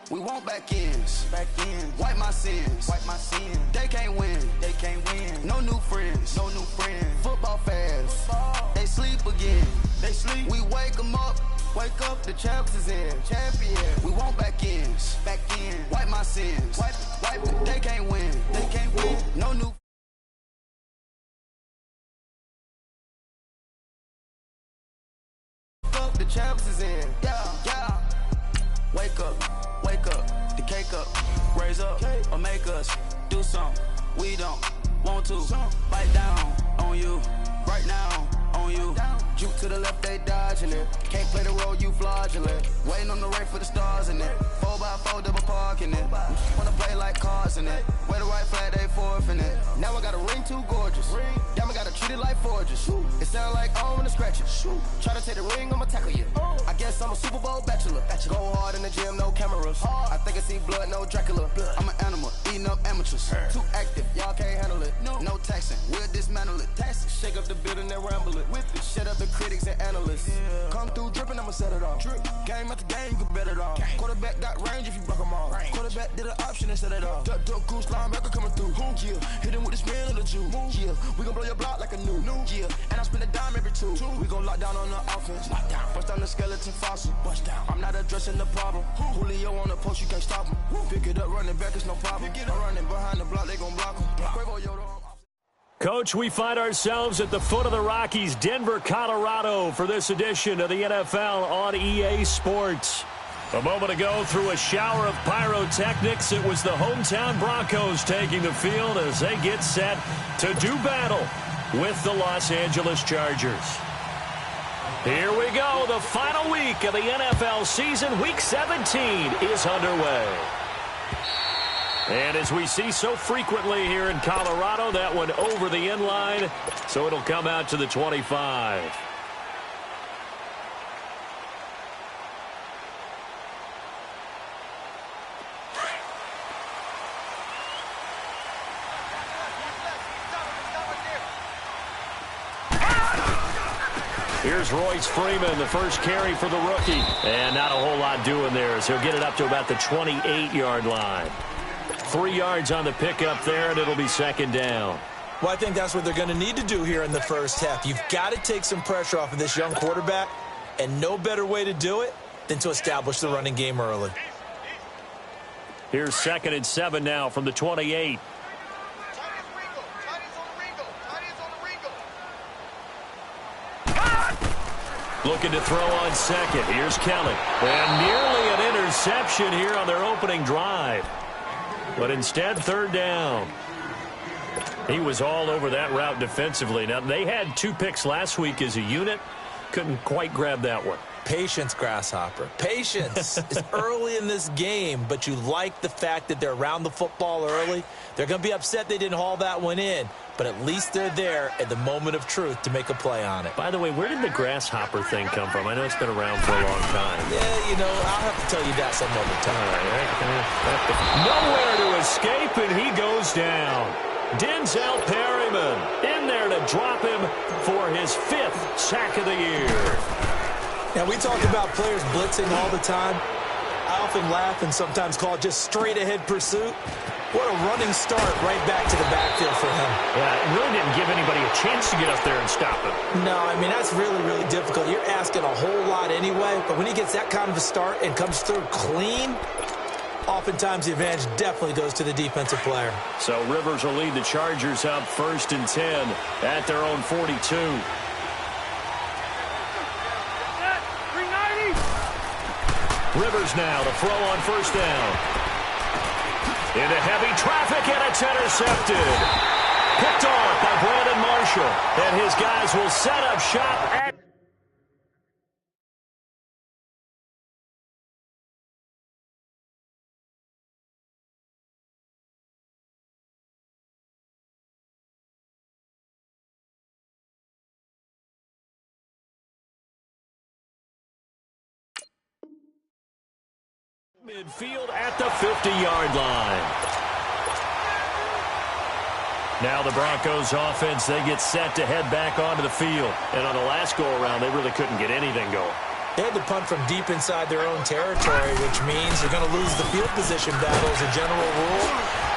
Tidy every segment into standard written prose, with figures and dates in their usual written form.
We want back ends. Back ends. Wipe my sins. Wipe my sins. They can't win. They can't win. No new friends. No new friends. Football fans. Football. They sleep again. They sleep. We wake them up. Wake up, the champs is in. Champion. We want back ends. Back ends. Wipe my sins. Wipe it. They can't win. They can't win. No new. The champs is in. Yeah, yeah. Wake up, the cake up, raise up, or make us do something we don't want to. Bite down on you, right now on you. Juke to the left, they dodging it. Can't play the role, you fraudulent. Waiting on the race for the stars in it. 4x4 double parking it. Wanna play like cars in it. Wear the right flag, they forfeiting it. Now I got a ring too gorgeous. Damn, I gotta treat it like forges. It sound like I'm in a scratcher. Try to take the ring, I'ma tackle you. I guess I'm a Super Bowl bachelor. Go hard in the gym, no cameras. I think I see blood, no Dracula. I'm an animal, eating up amateurs. Too active, y'all can't handle it. No taxing, we'll dismantle it. Shake up the building and ramble it. Shut up the critics and analysts. Come through dripping, I'ma set it off. Game after game, you can bet it off. Quarterback got range if you block them all. Quarterback did an option and set it off. Duck goose linebacker coming through. Yeah, hit him with the spin of the Jew. Yeah, we gon' blow your block like a new. Yeah, and I spend a dime every two. We gon' lock down on the offense. Bust down the skeleton fossil. I'm not addressing the problem. Julio on the post, you can't stop him. Pick it up, running back, it's no problem. I'm running behind the block, they gon' block him. Coach, we find ourselves at the foot of the Rockies, Denver, Colorado, for this edition of the NFL on EA Sports. A moment ago, through a shower of pyrotechnics, it was the hometown Broncos taking the field as they get set to do battle with the Los Angeles Chargers. Here we go. The final week of the NFL season, Week 17, is underway. And as we see so frequently here in Colorado, that one over the end line, so it'll come out to the 25. Here's Royce Freeman, the first carry for the rookie. And not a whole lot doing there, so he'll get it up to about the 28-yard line. 3 yards on the pickup there, and it'll be second down. Well, I think that's what they're going to need to do here in the first half. You've got to take some pressure off of this young quarterback, and no better way to do it than to establish the running game early. Here's 2nd and 7 now from the 28. Looking to throw on second. Here's Kelly. And nearly an interception here on their opening drive. But instead, third down. He was all over that route defensively. Now, they had 2 picks last week as a unit. Couldn't quite grab that one. Patience, Grasshopper. Patience is early in this game, but you like the fact that they're around the football early. They're going to be upset they didn't haul that one in, but at least they're there at the moment of truth to make a play on it. By the way, where did the Grasshopper thing come from? I know it's been around for a long time. Yeah, you know, I'll have to tell you that some other time. Nowhere to escape, and he goes down. Denzel Perryman in there to drop him for his 5th sack of the year. Now, we talk about players blitzing all the time. I often laugh and sometimes call it just straight-ahead pursuit. What a running start right back to the backfield for him. Yeah, it really didn't give anybody a chance to get up there and stop him. No, I mean, that's really, really difficult. You're asking a whole lot anyway, but when he gets that kind of a start and comes through clean, oftentimes the advantage definitely goes to the defensive player. So Rivers will lead the Chargers up 1st and 10 at their own 42. Rivers now to throw on 1st down. Into heavy traffic, and it's intercepted. Picked off by Brandon Marshall. And his guys will set up shop at... midfield at the 50-yard line. Now the Broncos offense, they get set to head back onto the field. And on the last go-around, they really couldn't get anything going. They had to punt from deep inside their own territory, which means they're going to lose the field position battle as a general rule.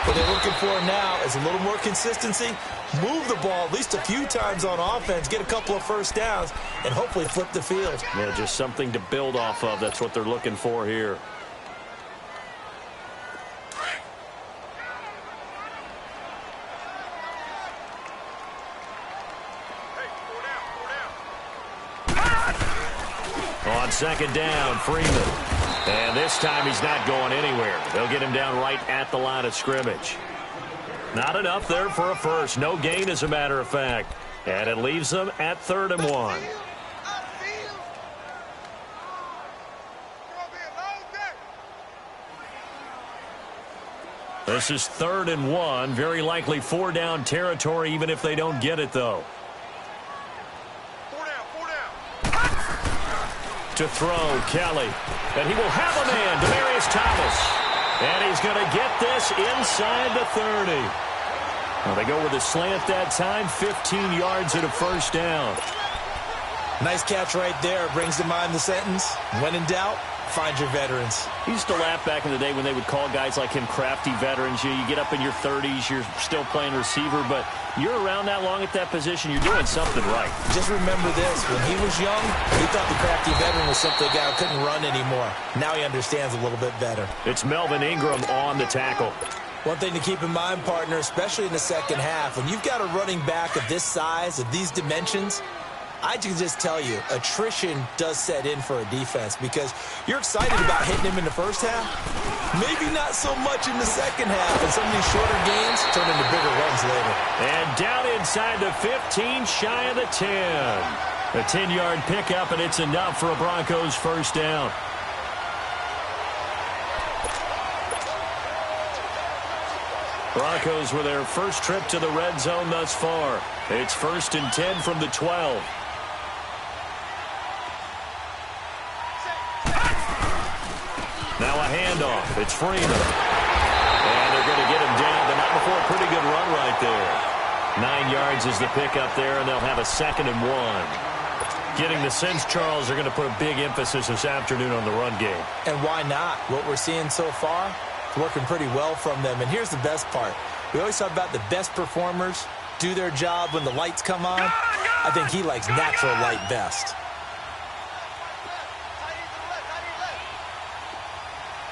What they're looking for now is a little more consistency, move the ball at least a few times on offense, get a couple of first downs, and hopefully flip the field. Yeah, just something to build off of. That's what they're looking for here. On second down, Freeman. And this time he's not going anywhere. They'll get him down right at the line of scrimmage. Not enough there for a first. No gain, as a matter of fact. And it leaves them at 3rd and 1. This is 3rd and 1. Very likely 4-down territory, even if they don't get it, though. To throw, Kelly. And he will have a man, Demaryius Thomas. And he's going to get this inside the 30. Well, they go with a slant that time, 15 yards and a first down. Nice catch right there. Brings to mind the sentence, when in doubt, find your veterans. He used to laugh back in the day when they would call guys like him crafty veterans. You get up in your 30s, you're still playing receiver, but you're around that long at that position, you're doing something right. Just remember this. When he was young, he thought the crafty veteran was simply a guy who couldn't run anymore. Now he understands a little bit better. It's Melvin Ingram on the tackle. One thing to keep in mind, partner, especially in the second half, when you've got a running back of this size, of these dimensions, I can just tell you, attrition does set in for a defense because you're excited about hitting him in the first half. Maybe not so much in the second half, and some of these shorter gains turn into bigger runs later. And down inside the 15, shy of the 10. A 10-yard pickup, and it's enough for a Broncos first down. Broncos with their first trip to the red zone thus far. It's 1st and 10 from the 12. Now a handoff. It's Freeman. And they're going to get him down, but not before a pretty good run right there. 9 yards is the pickup there, and they'll have a 2nd and 1. Getting the sense, Charles, they're going to put a big emphasis this afternoon on the run game. And why not? What we're seeing so far, it's working pretty well from them. And here's the best part. We always talk about the best performers do their job when the lights come on. I think he likes natural light best.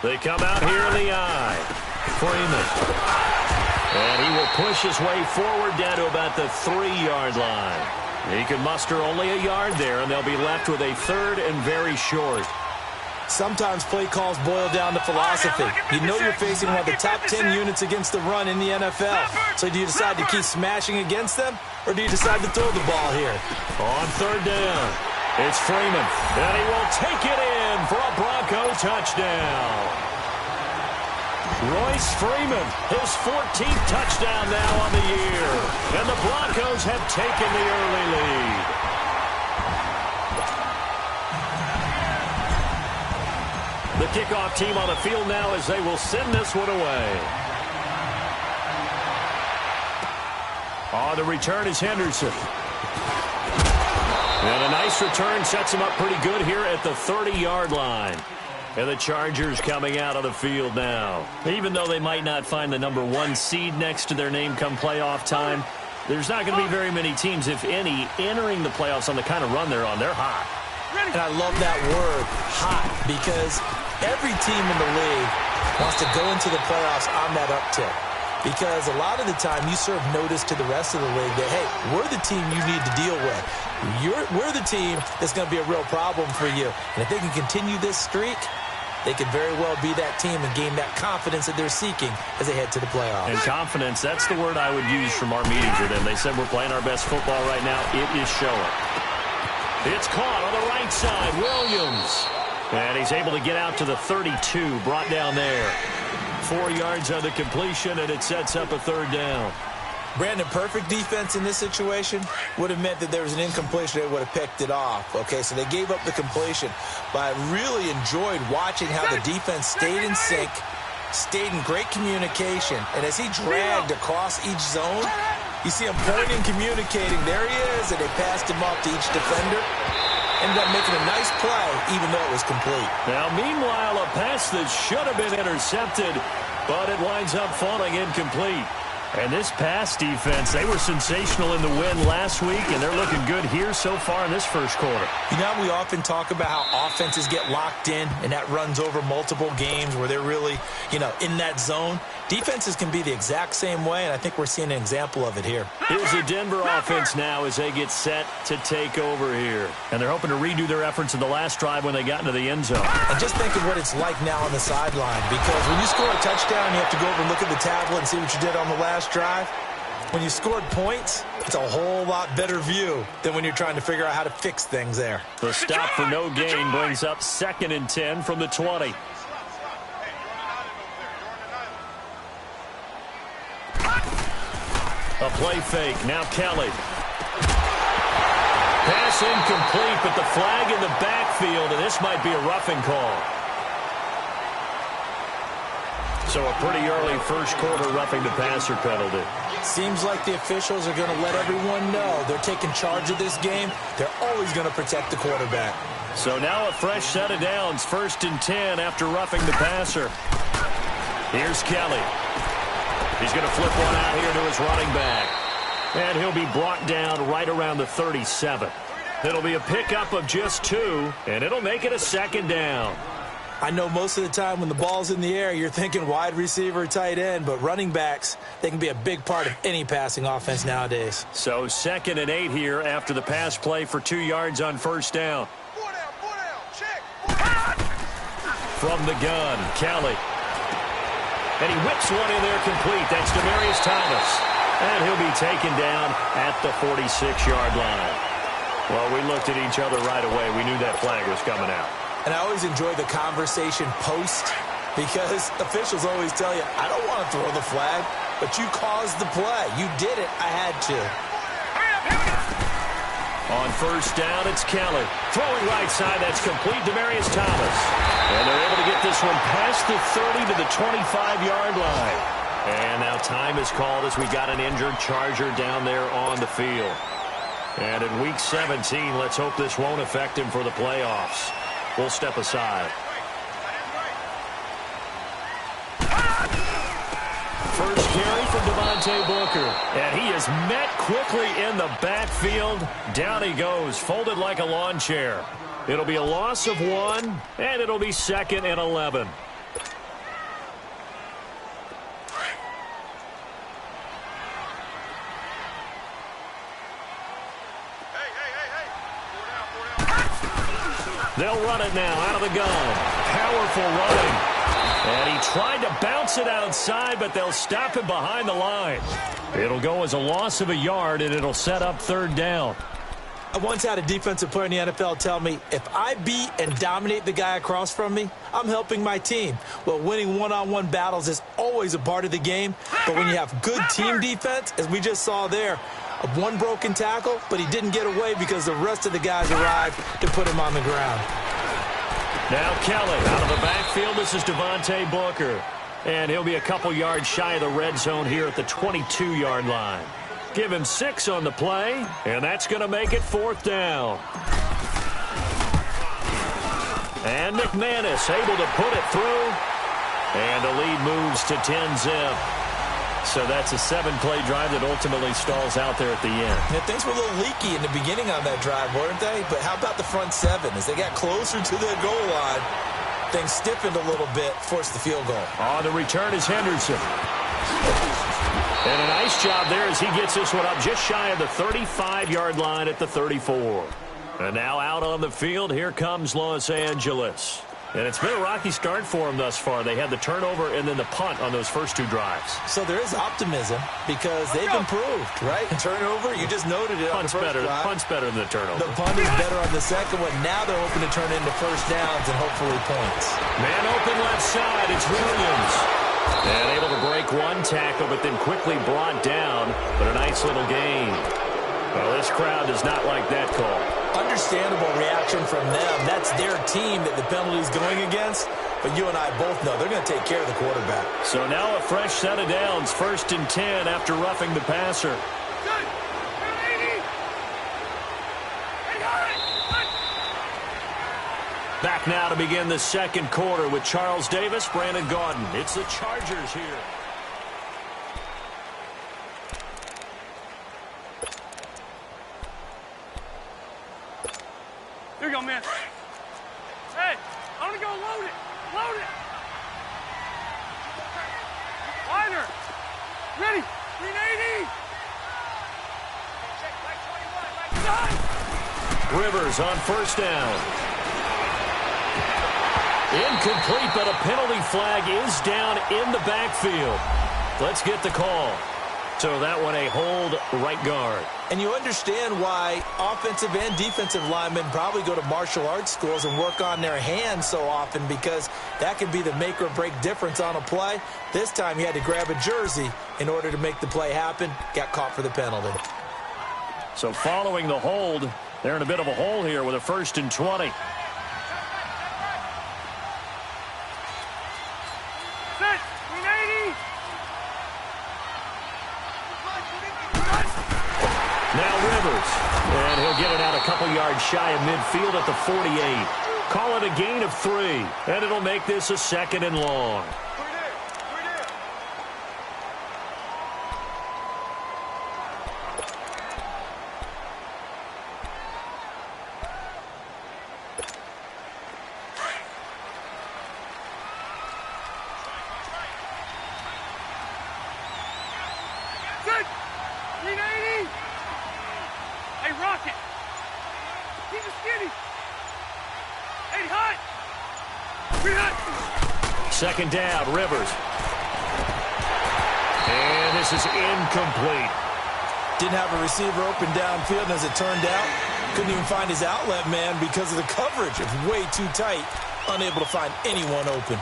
They come out here in the eye. Freeman. And he will push his way forward down to about the 3-yard line. He can muster only a yard there, and they'll be left with a 3rd and very short. Sometimes play calls boil down to philosophy. You know you're facing one of the top 10 units against the run in the NFL. So do you decide to keep smashing against them, or do you decide to throw the ball here? On 3rd down, it's Freeman. And he will take it in for a Bronco touchdown. Royce Freeman, his 14th touchdown now on the year. And the Broncos have taken the early lead. The kickoff team on the field now as they will send this one away. On the return is Henderson. And a nice return sets him up pretty good here at the 30-yard line. And the Chargers coming out on the field now. Even though they might not find the number 1 seed next to their name come playoff time, there's not going to be very many teams, if any, entering the playoffs on the kind of run they're on. They're hot. And I love that word, hot, because every team in the league wants to go into the playoffs on that uptick. Because a lot of the time you serve notice to the rest of the league that, hey, we're the team you need to deal with. We're the team that's going to be a real problem for you. And if they can continue this streak, they could very well be that team and gain that confidence that they're seeking as they head to the playoffs. And confidence, that's the word I would use from our meetings with them. They said we're playing our best football right now. It is showing. It's caught on the right side. Williams. And he's able to get out to the 32, brought down there. 4 yards on the completion, and it sets up a 3rd down. Brandon, perfect defense in this situation would have meant that there was an incompletion. They would have picked it off. Okay, so they gave up the completion. But I really enjoyed watching how the defense stayed in sync, stayed in great communication. And as he dragged across each zone, you see him pointing, communicating. There he is, and they passed him off to each defender. ended up making a nice play, even though it was complete. Now, meanwhile, a pass that should have been intercepted, but it winds up falling incomplete. And this pass defense, they were sensational in the win last week, and they're looking good here so far in this first quarter. You know, we often talk about how offenses get locked in, and that runs over multiple games where they're really, in that zone. Defenses can be the exact same way, and I think we're seeing an example of it here. Here's the Denver offense now as they get set to take over here. And they're hoping to redo their efforts in the last drive when they got into the end zone. And just think of what it's like now on the sideline, because when you score a touchdown, you have to go over and look at the tablet and see what you did on the last drive. When you scored points, it's a whole lot better view than when you're trying to figure out how to fix things there. The stop for no gain brings up 2nd and 10 from the 20. A play fake. Now Kelly. Pass incomplete, but the flag in the backfield, and this might be a roughing call. So a pretty early first quarter roughing the passer penalty. Seems like the officials are going to let everyone know they're taking charge of this game. They're always going to protect the quarterback. So now a fresh set of downs, 1st and 10 after roughing the passer. Here's Kelly. He's going to flip one out here to his running back. And he'll be brought down right around the 37. It'll be a pickup of just 2, and it'll make it a 2nd down. I know most of the time when the ball's in the air, you're thinking wide receiver, tight end, but running backs, they can be a big part of any passing offense nowadays. So 2nd and 8 here after the pass play for 2 yards on 1st down. Check. From the gun, Kelly. And he whips one in there complete. That's Demaryius Thomas. And he'll be taken down at the 46-yard line. Well, we looked at each other right away. We knew that flag was coming out. And I always enjoy the conversation post because officials always tell you, I don't want to throw the flag, but you caused the play. You did it. I had to. On 1st down, it's Kelly. Throwing right side, that's complete. Demaryius Thomas. And they're able to get this one past the 30 to the 25-yard line. And now time is called as we got an injured Charger down there on the field. And in Week 17, let's hope this won't affect him for the playoffs. We'll step aside. First carry from Devontae Booker. And he is met quickly in the backfield. Down he goes, folded like a lawn chair. It'll be a loss of 1, and it'll be 2nd and 11. They'll run it now out of the gun. Powerful running. And he tried to bounce it outside, but they'll stop him behind the line. It'll go as a loss of a yard, and it'll set up 3rd down. I once had a defensive player in the NFL tell me, if I beat and dominate the guy across from me, I'm helping my team. Well, winning one-on-one battles is always a part of the game, but when you have good team defense, as we just saw there, one broken tackle, but he didn't get away because the rest of the guys arrived to put him on the ground. Now Kelly out of the backfield. This is Devontae Booker. And he'll be a couple yards shy of the red zone here at the 22-yard line. Give him 6 on the play, and that's going to make it 4th down. And McManus able to put it through. And the lead moves to 10-zip. So that's a 7-play drive that ultimately stalls out there at the end. Yeah, things were a little leaky in the beginning on that drive, weren't they? But how about the front 7? As they got closer to the goal line, things stiffened a little bit, forced the field goal. On the return is Henderson. And a nice job there as he gets this one up just shy of the 35-yard line at the 34. And now out on the field, here comes Los Angeles. And it's been a rocky start for them thus far. They had the turnover and then the punt on those first 2 drives. So there is optimism because they've improved, right? Turnover, you just noted it on the first drive. Punt's better than the turnover. The punt is better on the second one. Now they're hoping to turn into first downs and hopefully points. Man open left side, it's Williams. And able to break one tackle, but then quickly brought down. But a nice little gain. Well, this crowd does not like that call. Understandable reaction from them. That's their team that the penalty is going against. But you and I both know they're going to take care of the quarterback. So now a fresh set of downs. 1st and 10 after roughing the passer. back now to begin the second quarter with Charles Davis, Brandon Gaudin. It's the Chargers here. Here you go, man. Hey, I'm gonna go load it. Load it. Wider. Ready. 380. Rivers on first down. Incomplete, but a penalty flag is down in the backfield. Let's get the call. So that one a hold right guard. And you understand why offensive and defensive linemen probably go to martial arts schools and work on their hands so often, because that can be the make or break difference on a play. This time he had to grab a jersey in order to make the play happen. Got caught for the penalty. So following the hold, they're in a bit of a hole here with a 1st and 20. Now Rivers, and he'll get it out a couple yards shy of midfield at the 48. Call it a gain of 3, and it'll make this a 2nd and long. Second down, Rivers. And this is incomplete. Didn't have a receiver open downfield, and as it turned out, couldn't even find his outlet man because of the coverage. It was way too tight, unable to find anyone open.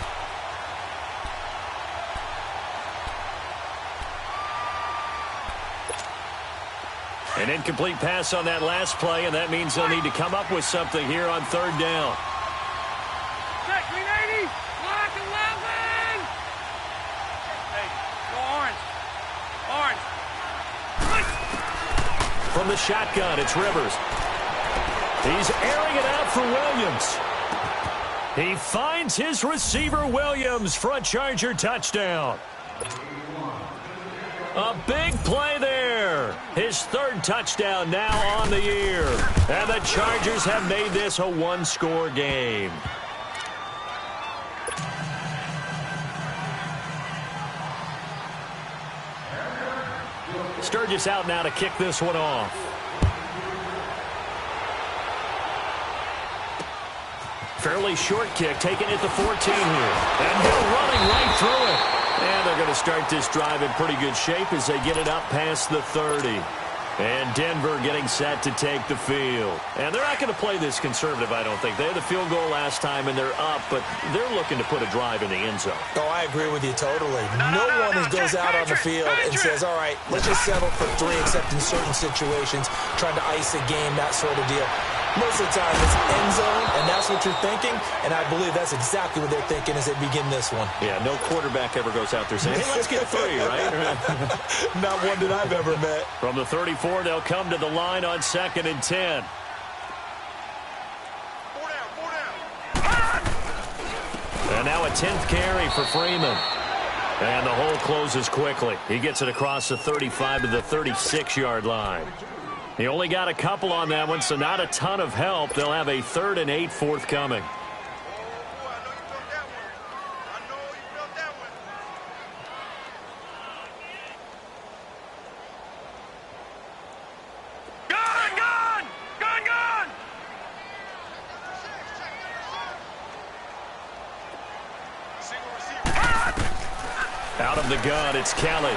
An incomplete pass on that last play, and that means they'll need to come up with something here on 3rd down. From the shotgun, it's Rivers. He's airing it out for Williams. He finds his receiver, Williams, for a Charger touchdown. A big play there. His 3rd touchdown now on the year. And the Chargers have made this a 1-score game. Sturgis out now to kick this one off. Fairly short kick, taken at the 14 here. And they're running right through it. And they're going to start this drive in pretty good shape as they get it up past the 30. And Denver getting set to take the field. And they're not going to play this conservative, I don't think. They had the field goal last time, and they're up, but they're looking to put a drive in the end zone. Oh, I agree with you totally. No one goes out on the field and says, all right, let's just settle for 3, except in certain situations, trying to ice a game, that sort of deal. Most of the time, it's end zone, and that's what you're thinking, and I believe that's exactly what they're thinking as they begin this one. Yeah, no quarterback ever goes out there saying, hey, let's get 3, right? Not one that I've ever met. From the 34, they'll come to the line on 2nd and 10. 4 down. And now a 10th carry for Freeman. And the hole closes quickly. He gets it across the 35 to the 36-yard line. He only got a couple on that one, so not a ton of help. They'll have a 3rd and 8 forthcoming. Out of the gun, it's Kelly.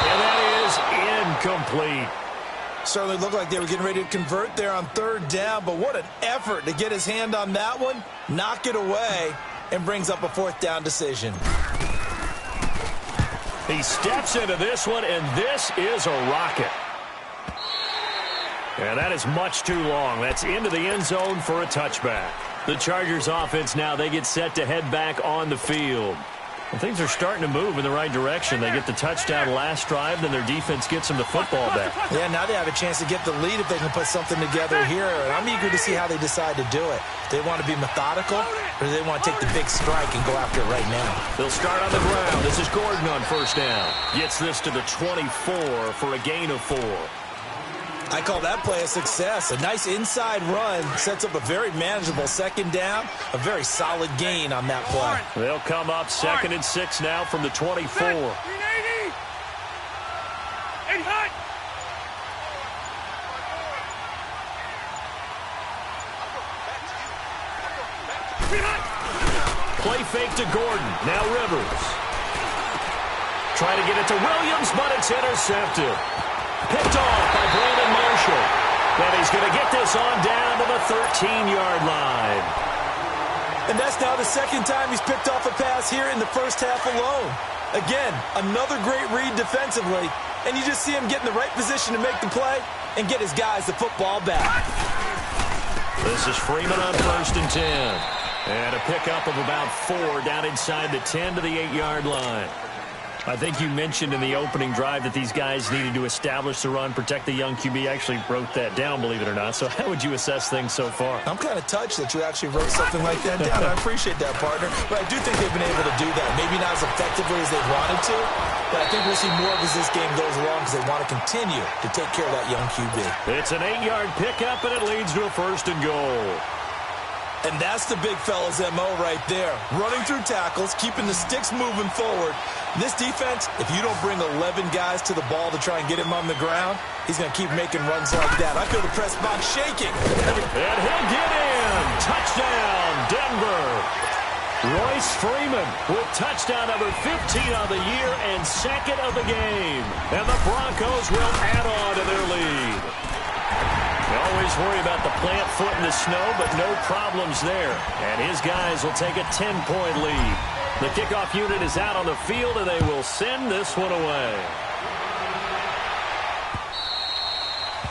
And that is incomplete. Certainly looked like they were getting ready to convert there on 3rd down, but what an effort to get his hand on that one, knock it away, and brings up a 4th down decision. He steps into this one, and this is a rocket. And that is much too long. That's into the end zone for a touchback. The Chargers offense now, they get set to head back on the field. Well, things are starting to move in the right direction. They get the touchdown last drive, then their defense gets them the football back. Yeah, now they have a chance to get the lead if they can put something together here. And I'm eager to see how they decide to do it. Do they want to be methodical, or do they want to take the big strike and go after it right now? They'll start on the ground. This is Gordon on first down. Gets this to the 24 for a gain of 4. I call that play a success. A nice inside run sets up a very manageable second down. A very solid gain on that play. They'll come up 2nd and 6 now from the 24. 80. Hut. Play fake to Gordon. Now Rivers. Trying to get it to Williams, but it's intercepted. Picked off by Brandon Marshall. And he's going to get this on down to the 13-yard line. And that's now the second time he's picked off a pass here in the first half alone. Again, another great read defensively. And you just see him get in the right position to make the play and get his guys the football back. This is Freeman on 1st and 10. And a pickup of about 4 down inside the 10 to the 8-yard line. I think you mentioned in the opening drive that these guys needed to establish the run, protect the young QB. I actually wrote that down, believe it or not. So how would you assess things so far? I'm kind of touched that you actually wrote something like that down. I appreciate that, partner. But I do think they've been able to do that. Maybe not as effectively as they wanted to, but I think we'll see more of as this game goes along because they want to continue to take care of that young QB. It's an 8-yard pickup, and it leads to a 1st and goal. And that's the big fella's MO right there. Running through tackles, keeping the sticks moving forward. This defense, if you don't bring 11 guys to the ball to try and get him on the ground, he's going to keep making runs like that. I feel the press box shaking. And he'll get in. Touchdown, Denver. Royce Freeman with touchdown number 15 on the year and 2nd of the game. And the Broncos will add on to their lead. You always worry about the plant foot in the snow, but no problems there. And his guys will take a 10-point lead. The kickoff unit is out on the field, and they will send this one away.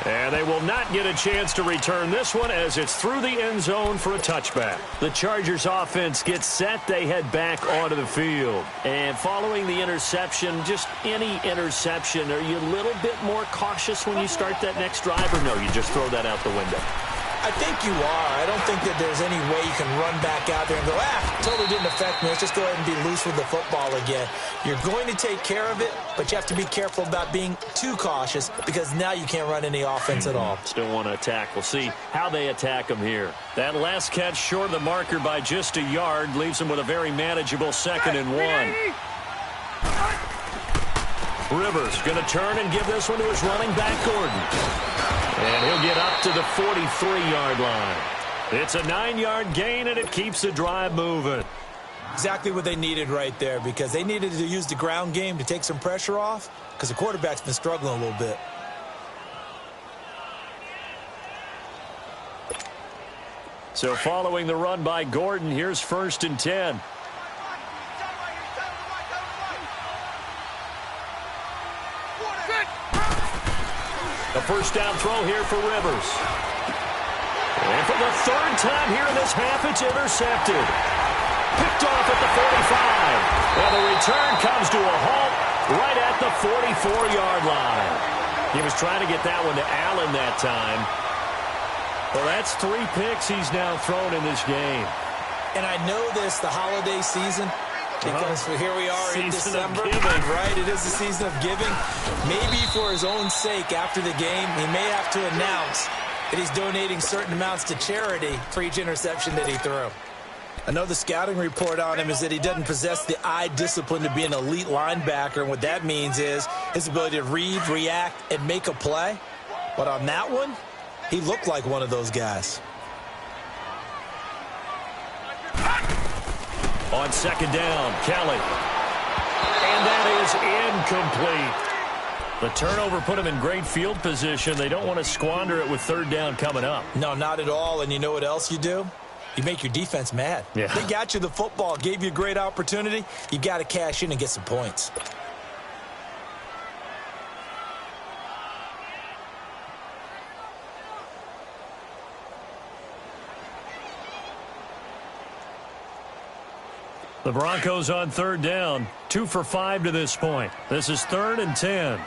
And they will not get a chance to return this one as it's through the end zone for a touchback. The Chargers offense gets set. They head back onto the field. And following the interception, just any interception, are you a little bit more cautious when you start that next drive, or no, you just throw that out the window? I think you are. I don't think that there's any way you can run back out there and go, totally didn't affect me. Let's just go ahead and be loose with the football again. You're going to take care of it, but you have to be careful about being too cautious because now you can't run any offense at all. Still want to attack. We'll see how they attack them here. That last catch short of the marker by just a yard leaves them with a very manageable 2nd and 1. Rivers going to turn and give this one to his running back, Gordon. And he'll get up to the 43-yard line. It's a 9-yard gain, and it keeps the drive moving. Exactly what they needed right there because they needed to use the ground game to take some pressure off because the quarterback's been struggling a little bit. So following the run by Gordon, here's 1st and 10. A first down throw here for Rivers. And for the 3rd time here in this half, it's intercepted. Picked off at the 45. Well, the return comes to a halt right at the 44-yard line. He was trying to get that one to Allen that time. Well, that's 3 picks he's now thrown in this game. And I know this, the holiday season, because here we are in December, right? It is the season of giving. Maybe for his own sake, after the game, he may have to announce that he's donating certain amounts to charity for each interception that he threw. I know the scouting report on him is that he doesn't possess the eye discipline to be an elite linebacker, and what that means is his ability to read, react, and make a play. But on that one, he looked like one of those guys. On 2nd down, Kelly. And that is incomplete. The turnover put him in great field position. They don't want to squander it with 3rd down coming up. No, not at all. And you know what else you do? You make your defense mad. Yeah. They got you the football, gave you a great opportunity. You got to cash in and get some points. The Broncos on third down. 2 for 5 to this point. This is 3rd and 10.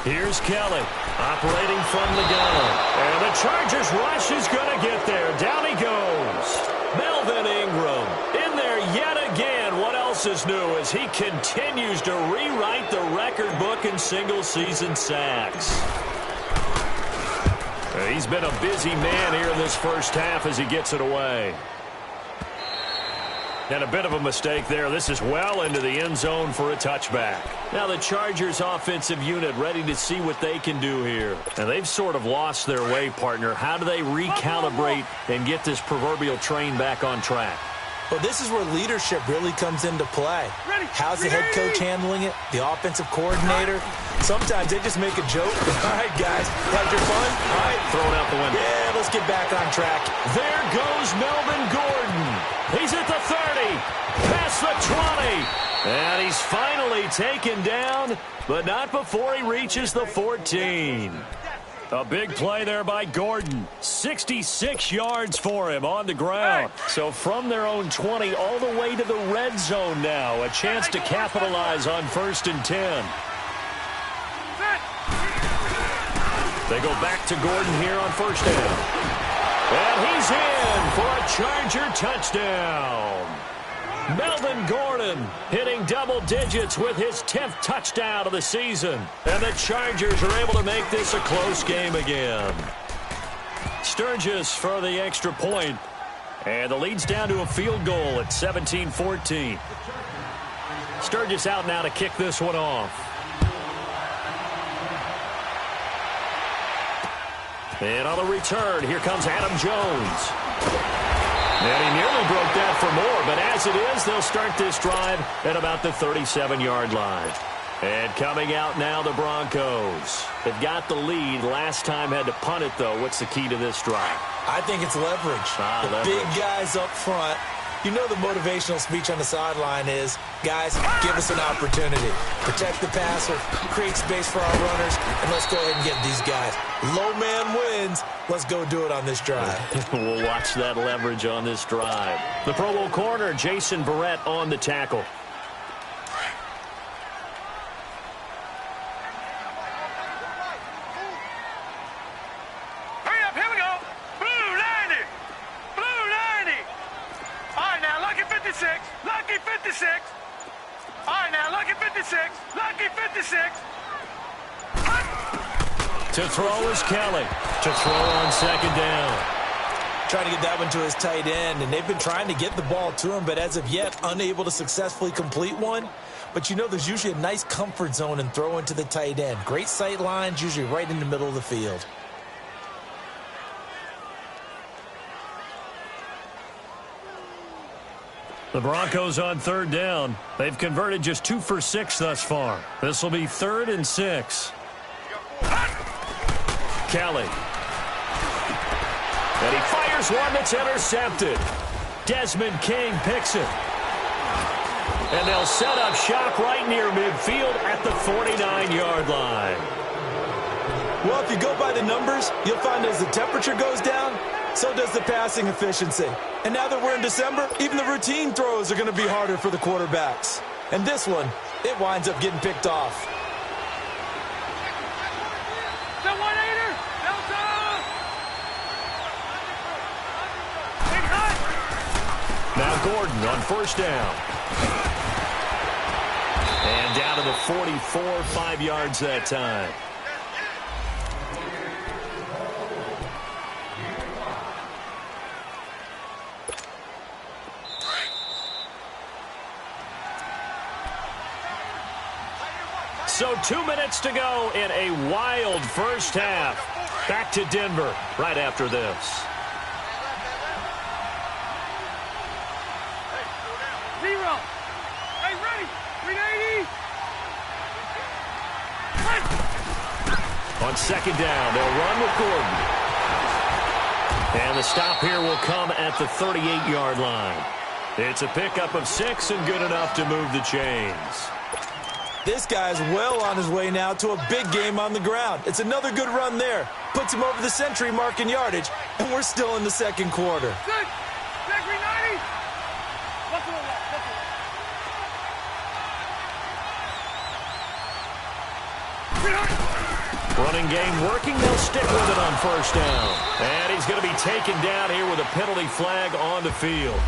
Here's Kelly operating from the gun. And the Chargers rush is going to get there. Down he goes. Melvin Ingram in there yet again. What else is new as he continues to rewrite the record book in single-season sacks. He's been a busy man here in this first half as he gets it away. And a bit of a mistake there. This is well into the end zone for a touchback. Now the Chargers offensive unit ready to see what they can do here. And they've sort of lost their way, partner. How do they recalibrate and get this proverbial train back on track? Well, this is where leadership really comes into play. How's the head coach handling it? The offensive coordinator? Sometimes they just make a joke. All right, guys, had your fun? All right, throw it out the window. Yeah, let's get back on track. There goes Melvin Gordon. He's at the 30, past the 20. And he's finally taken down, but not before he reaches the 14. A big play there by Gordon. 66 yards for him on the ground. So from their own 20 all the way to the red zone now. A chance to capitalize on 1st and 10. They go back to Gordon here on 1st down. And he's in for a Charger touchdown. Melvin Gordon hitting double digits with his 10th touchdown of the season. And the Chargers are able to make this a close game again. Sturgis for the extra point. And the lead's down to a field goal at 17-14. Sturgis out now to kick this one off. And on the return, here comes Adam Jones. And he nearly broke that for more, but as it is, they'll start this drive at about the 37-yard line. And coming out now, the Broncos. They've got the lead. Last time had to punt it, though. What's the key to this drive? I think it's leverage. The big guys up front. You know the motivational speech on the sideline is, guys, give us an opportunity. Protect the passer, create space for our runners, and let's go ahead and get these guys. Low man wins. Let's go do it on this drive. We'll watch that leverage on this drive. The Pro Bowl corner, Jason Barrett on the tackle. Hurry up, here we go. Blue 90. Blue 90. All right, now, lucky 56. Lucky 56. All right, now, lucky 56. Lucky 56. To throw is Kelly. To throw on 2nd down. Trying to get that one to his tight end, and they've been trying to get the ball to him, but as of yet, unable to successfully complete one. But you know there's usually a nice comfort zone in throwing to the tight end. Great sight lines, usually right in the middle of the field. The Broncos on 3rd down. They've converted just 2 for 6 thus far. This will be 3rd and 6. Kelly. And he fires one that's intercepted. Desmond King picks it. And they'll set up shop right near midfield at the 49-yard line. Well, if you go by the numbers, you'll find as the temperature goes down, so does the passing efficiency. And now that we're in December, even the routine throws are going to be harder for the quarterbacks. And this one, it winds up getting picked off. The 1-8er. Delta. Big hut. Now Gordon on 1st down. And down to the 44, 5 yards that time. So 2 minutes to go in a wild first half. Back to Denver right after this. Zero. Hey, ready. 380. On 2nd down, they'll run with Gordon. And the stop here will come at the 38-yard line. It's a pickup of 6 and good enough to move the chains. This guy's well on his way now to a big game on the ground. It's another good run there. Puts him over the century mark in yardage, and we're still in the 2nd quarter. Good. Running game working. They'll stick with it on first down. And he's going to be taken down here with a penalty flag on the field.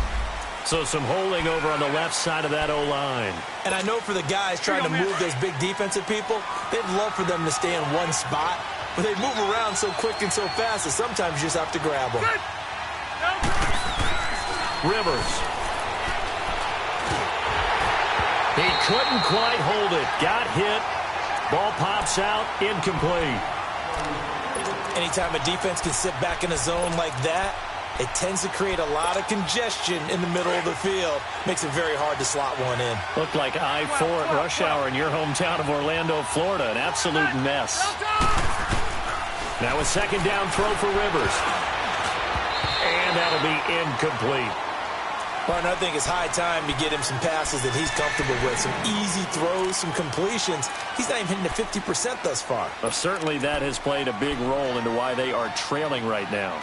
So some holding over on the left side of that O-line. And I know for the guys trying to move those big defensive people, they'd love for them to stay in one spot. But they move around so quick and so fast that sometimes you just have to grab them. Rivers. He couldn't quite hold it. Got hit. Ball pops out. Incomplete. Anytime a defense can sit back in a zone like that, it tends to create a lot of congestion in the middle of the field. Makes it very hard to slot one in. Looked like I-4 at rush hour in your hometown of Orlando, Florida. An absolute mess. Now a second down throw for Rivers. And that'll be incomplete. Martin, I think it's high time to get him some passes that he's comfortable with. Some easy throws, some completions. He's not even hitting the 50% thus far. Well, certainly that has played a big role into why they are trailing right now.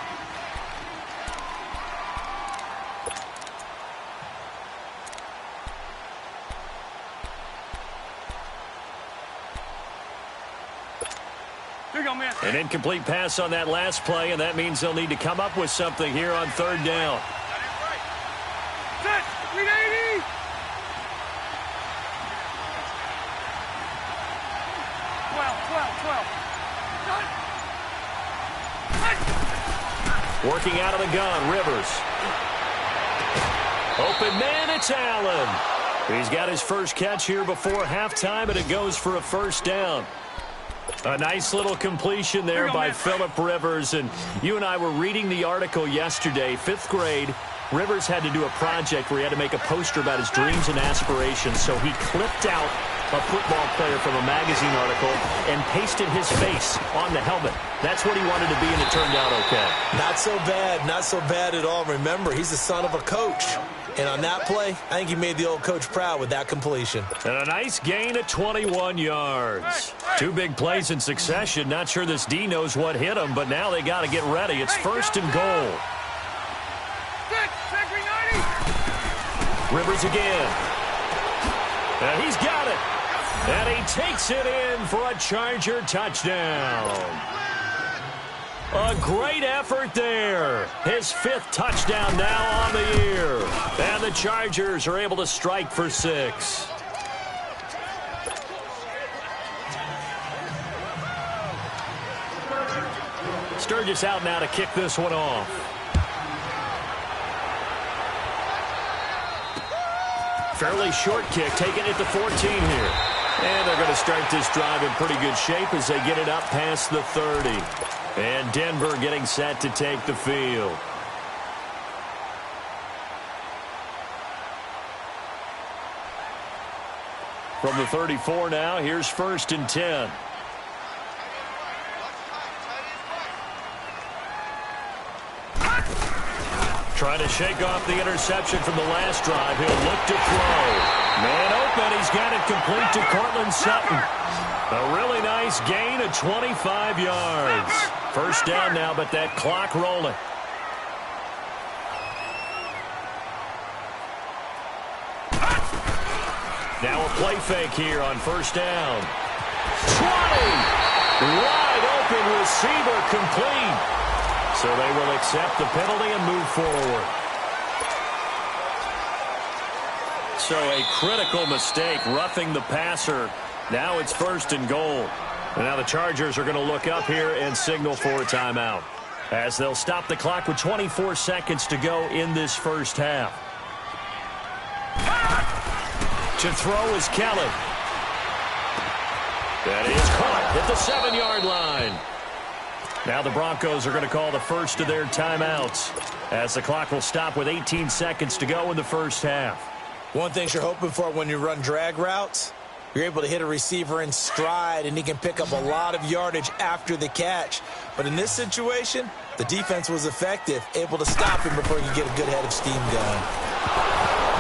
An incomplete pass on that last play, and that means they'll need to come up with something here on third down. Set, 380. Working out of the gun, Rivers. Open man, it's Allen. He's got his first catch here before halftime, and it goes for a first down. A nice little completion there by Phillip Rivers. And you and I were reading the article yesterday, 5th grade. Rivers had to do a project where he had to make a poster about his dreams and aspirations. So he clipped out a football player from a magazine article and pasted his face on the helmet. That's what he wanted to be, and it turned out okay. Not so bad. Not so bad at all. Remember, he's the son of a coach. And on that play, I think he made the old coach proud with that completion. And a nice gain of 21 yards. Two big plays in succession. Not sure this D knows what hit him, but now they got to get ready. It's first and goal. Rivers again. And he's got it. And he takes it in for a Charger touchdown. A great effort there. His 5th touchdown now on the year. And the Chargers are able to strike for 6. Sturgis out now to kick this one off. Fairly short kick, taking it to 14 here. And they're going to start this drive in pretty good shape as they get it up past the 30. And Denver getting set to take the field. From the 34 now, here's first and 10. Trying to shake off the interception from the last drive. He'll look to throw. Man open. He's got it complete to Cortland Sutton. A really nice gain of 25 yards. First down now, but that clock rolling. Now a play fake here on first down. 20! Wide open receiver complete. So they will accept the penalty and move forward. So a critical mistake, roughing the passer. Now it's first and goal. And now the Chargers are going to look up here and signal for a timeout, as they'll stop the clock with 24 seconds to go in this first half. To throw is Kelly. That is caught at the 7-yard line. Now the Broncos are going to call the first of their timeouts, as the clock will stop with 18 seconds to go in the first half. One thing you're hoping for when you run drag routes, you're able to hit a receiver in stride, and he can pick up a lot of yardage after the catch. But in this situation, the defense was effective, able to stop him before he could get a good head of steam going.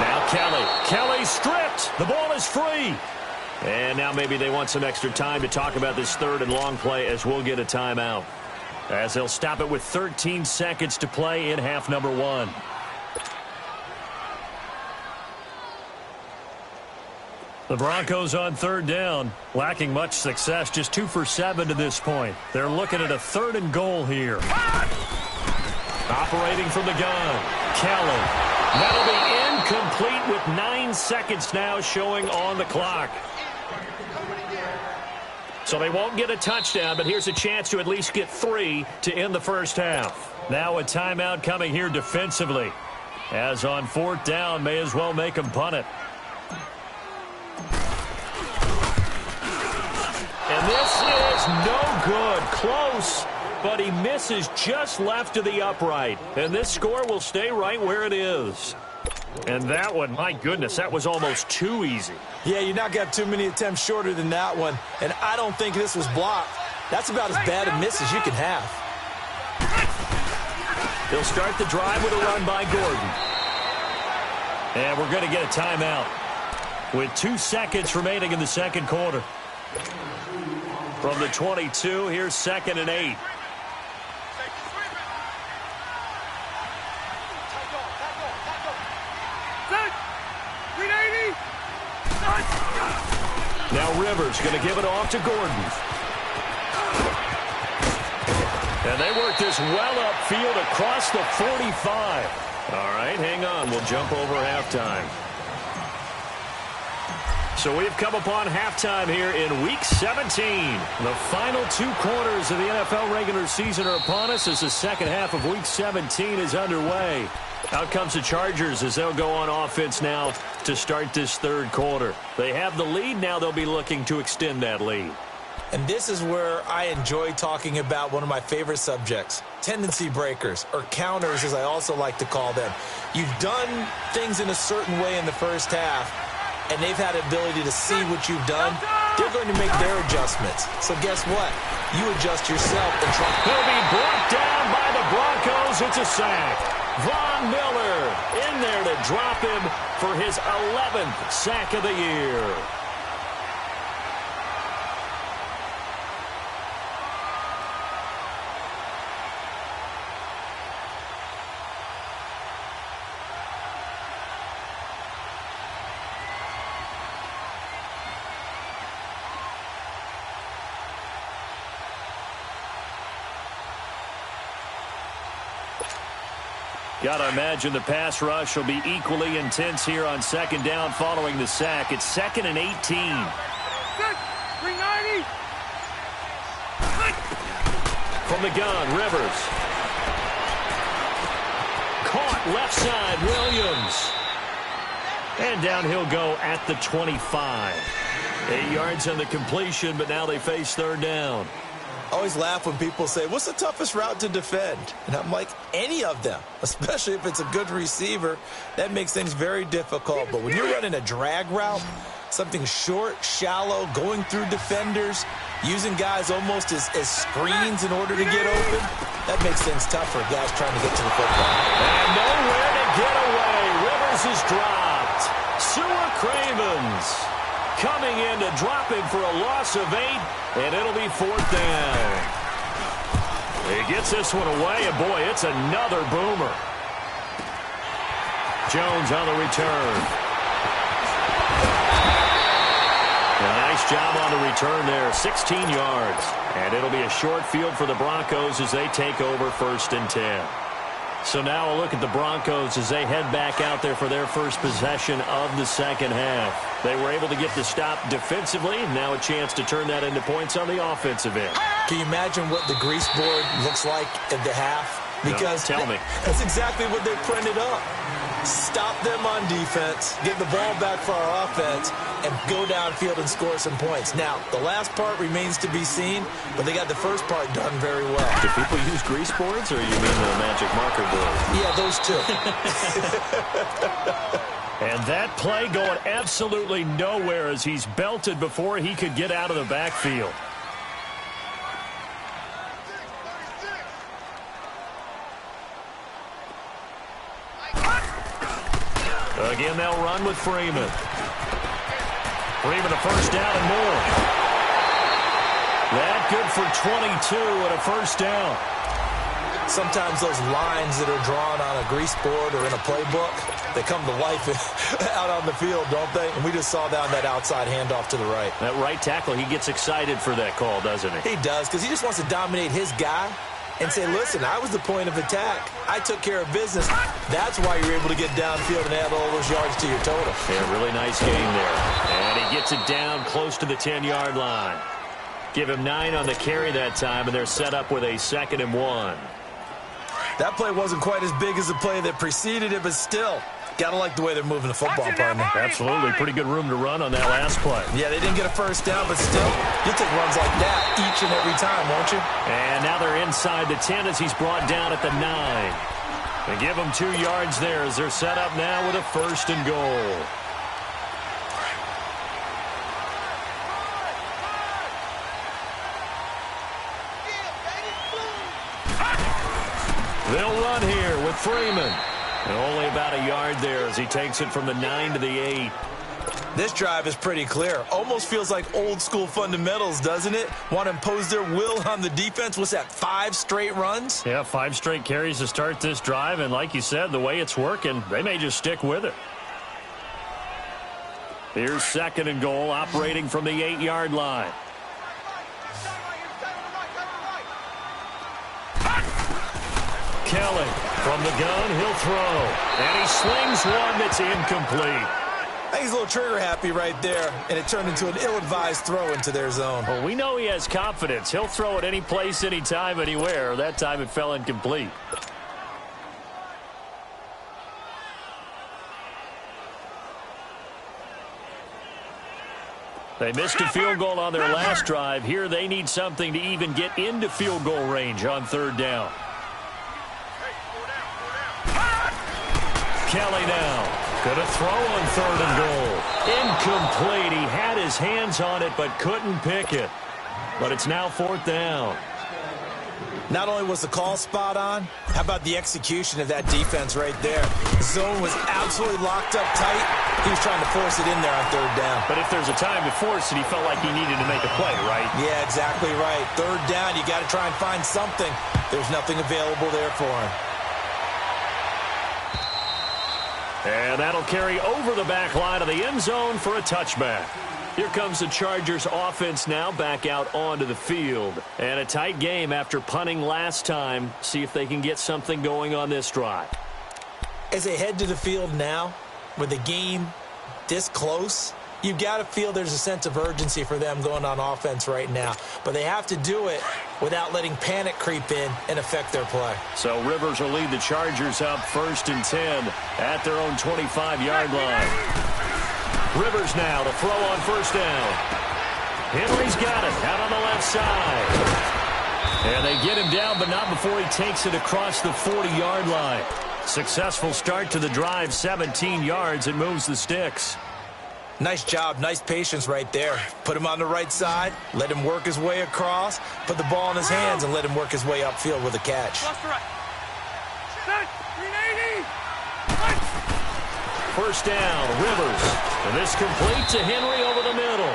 Now Kelly. Kelly stripped. The ball is free. And now maybe they want some extra time to talk about this third and long play, as we'll get a timeout, as they'll stop it with 13 seconds to play in half number 1. The Broncos on third down, lacking much success, just 2 for 7 to this point. They're looking at a 3rd and goal here. Operating from the gun, Kelly. That'll be incomplete with 9 seconds now showing on the clock. So they won't get a touchdown, but here's a chance to at least get 3 to end the first half. Now a timeout coming here defensively. As on 4th down, may as well make them punt it. And this is no good. Close, but he misses just left of the upright. And this score will stay right where it is. And that one, my goodness, that was almost too easy. Yeah, you're not going to have too many attempts shorter than that one. And I don't think this was blocked. That's about as bad a miss as you can have. They'll start the drive with a run by Gordon. And we're going to get a timeout with 2 seconds remaining in the second quarter. From the 22, here's 2nd and 8. Now Rivers going to give it off to Gordon. And they work this well upfield across the 45. All right, hang on. We'll jump over halftime. So we've come upon halftime here in Week 17. The final 2 quarters of the NFL regular season are upon us as the second half of Week 17 is underway. Out comes the Chargers as they'll go on offense now to start this 3rd quarter. They have the lead. Now they'll be looking to extend that lead. And this is where I enjoy talking about one of my favorite subjects, tendency breakers, or counters as I also like to call them. You've done things in a certain way in the first half, and they've had the ability to see what you've done. They're going to make their adjustments. So guess what? You adjust yourself and try. He'll be brought down by the Broncos. It's a sack. Von Miller in there to drop him for his 11th sack of the year. Got to imagine the pass rush will be equally intense here on 2nd down following the sack. It's 2nd and 18. 390. From the gun, Rivers. Caught left side, Williams. And down he'll go at the 25. 8 yards on the completion, but now they face 3rd down. I always laugh when people say, what's the toughest route to defend? And I'm like, any of them, especially if it's a good receiver. That makes things very difficult. But when you're running a drag route, something short, shallow, going through defenders, using guys almost as screens in order to get open, that makes things tough for guys trying to get to the football. And nowhere to get away. Rivers is dropped. Sewer Cravens coming in to drop him for a loss of 8, and it'll be 4th down. He gets this one away, and boy, it's another boomer. Jones on the return. A nice job on the return there, 16 yards. And it'll be a short field for the Broncos as they take over 1st and 10. So now a look at the Broncos as they head back out there for their first possession of the second half. They were able to get the stop defensively. Now a chance to turn that into points on the offensive end. Can you imagine what the grease board looks like at the half? Because no, tell me. That's exactly what they printed up. Stop them on defense, get the ball back for our offense, and go downfield and score some points. Now, the last part remains to be seen, but they got the first part done very well. Do people use grease boards, or you mean the magic marker board? Yeah, those two. And that play going absolutely nowhere as he's belted before he could get out of the backfield. Again, they'll run with Freeman. Freeman a first down and more. That good for 22 and a first down. Sometimes those lines that are drawn on a grease board or in a playbook, they come to life out on the field, don't they? And we just saw that on that outside handoff to the right. That right tackle, he gets excited for that call, doesn't he? He does, because he just wants to dominate his guy and say, listen, I was the point of attack. I took care of business. That's why you're able to get downfield and add all those yards to your total. Yeah, really nice game there. And he gets it down close to the 10-yard line. Give him 9 on the carry that time, and they're set up with a 2nd and 1. That play wasn't quite as big as the play that preceded it, but still, got to like the way they're moving the football, partner. Absolutely. Pretty good room to run on that last play. Yeah, they didn't get a first down, but still, you'll take runs like that each and every time, won't you? And now they're inside the 10 as he's brought down at the 9. They give him 2 yards there as they're set up now with a 1st and goal. They'll run here with Freeman. And only about a yard there as he takes it from the 9 to the 8. This drive is pretty clear. Almost feels like old school fundamentals, doesn't it? Want to impose their will on the defense. What's that, 5 straight runs? Yeah, 5 straight carries to start this drive. And like you said, the way it's working, they may just stick with it. Here's 2nd and goal, operating from the 8-yard line. Kelly from the gun, he'll throw. And he slings one that's incomplete. I think he's a little trigger happy right there, and it turned into an ill-advised throw into their zone. Well, we know he has confidence. He'll throw it any place, anytime, anywhere. That time it fell incomplete. They missed a field goal on their last drive. Here they need something to even get into field goal range on 3rd down. Kelly now. Gonna throw on 3rd and goal. Incomplete. He had his hands on it but couldn't pick it. But it's now 4th down. Not only was the call spot on, how about the execution of that defense right there? The zone was absolutely locked up tight. He was trying to force it in there on 3rd down. But if there's a time to force it, he felt like he needed to make a play, right? Yeah, exactly right. 3rd down, you got to try and find something. There's nothing available there for him. And that'll carry over the back line of the end zone for a touchback. Here comes the Chargers offense now back out onto the field. And a tight game after punting last time. See if they can get something going on this drive. As they head to the field now, with the game this close, you've got to feel there's a sense of urgency for them going on offense right now. But they have to do it without letting panic creep in and affect their play. So Rivers will lead the Chargers up 1st and 10 at their own 25-yard line. Rivers now to throw on 1st down. Henry's got it out on the left side. And they get him down, but not before he takes it across the 40-yard line. Successful start to the drive, 17 yards. It moves the sticks. Nice job, nice patience right there. Put him on the right side, let him work his way across, put the ball in his hands, and let him work his way upfield with a catch. First down, Rivers. And this complete to Henry over the middle.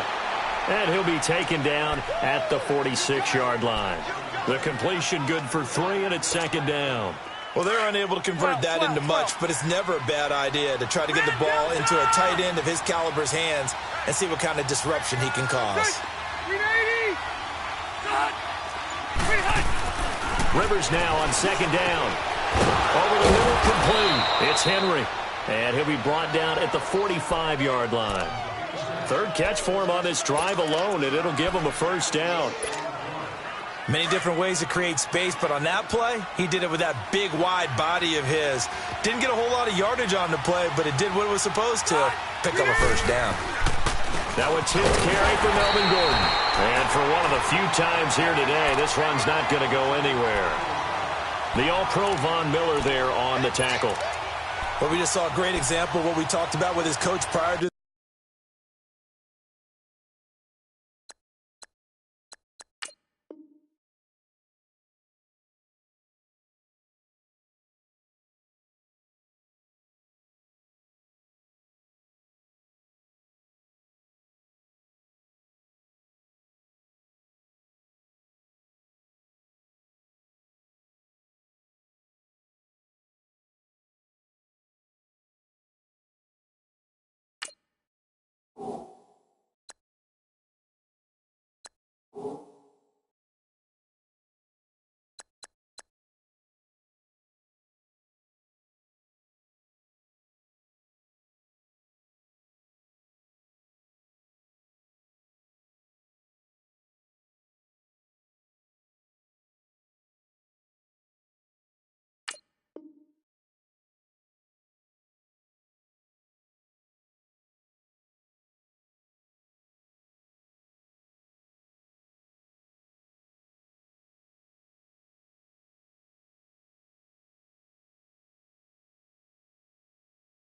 And he'll be taken down at the 46-yard line. The completion good for 3, and it's 2nd down. Well, they're unable to convert that into much, but it's never a bad idea to try to get the ball into a tight end of his caliber's hands and see what kind of disruption he can cause. Rivers now on 2nd down. Over the middle, complete. It's Henry. And he'll be brought down at the 45-yard line. 3rd catch for him on this drive alone, and it'll give him a 1st down. Many different ways to create space, but on that play, he did it with that big, wide body of his. Didn't get a whole lot of yardage on the play, but it did what it was supposed to. Pick up a 1st down. Now a 10th carry for Melvin Gordon. And for one of the few times here today, this run's not going to go anywhere. The All-Pro Von Miller there on the tackle. Well, we just saw a great example of what we talked about with his coach prior to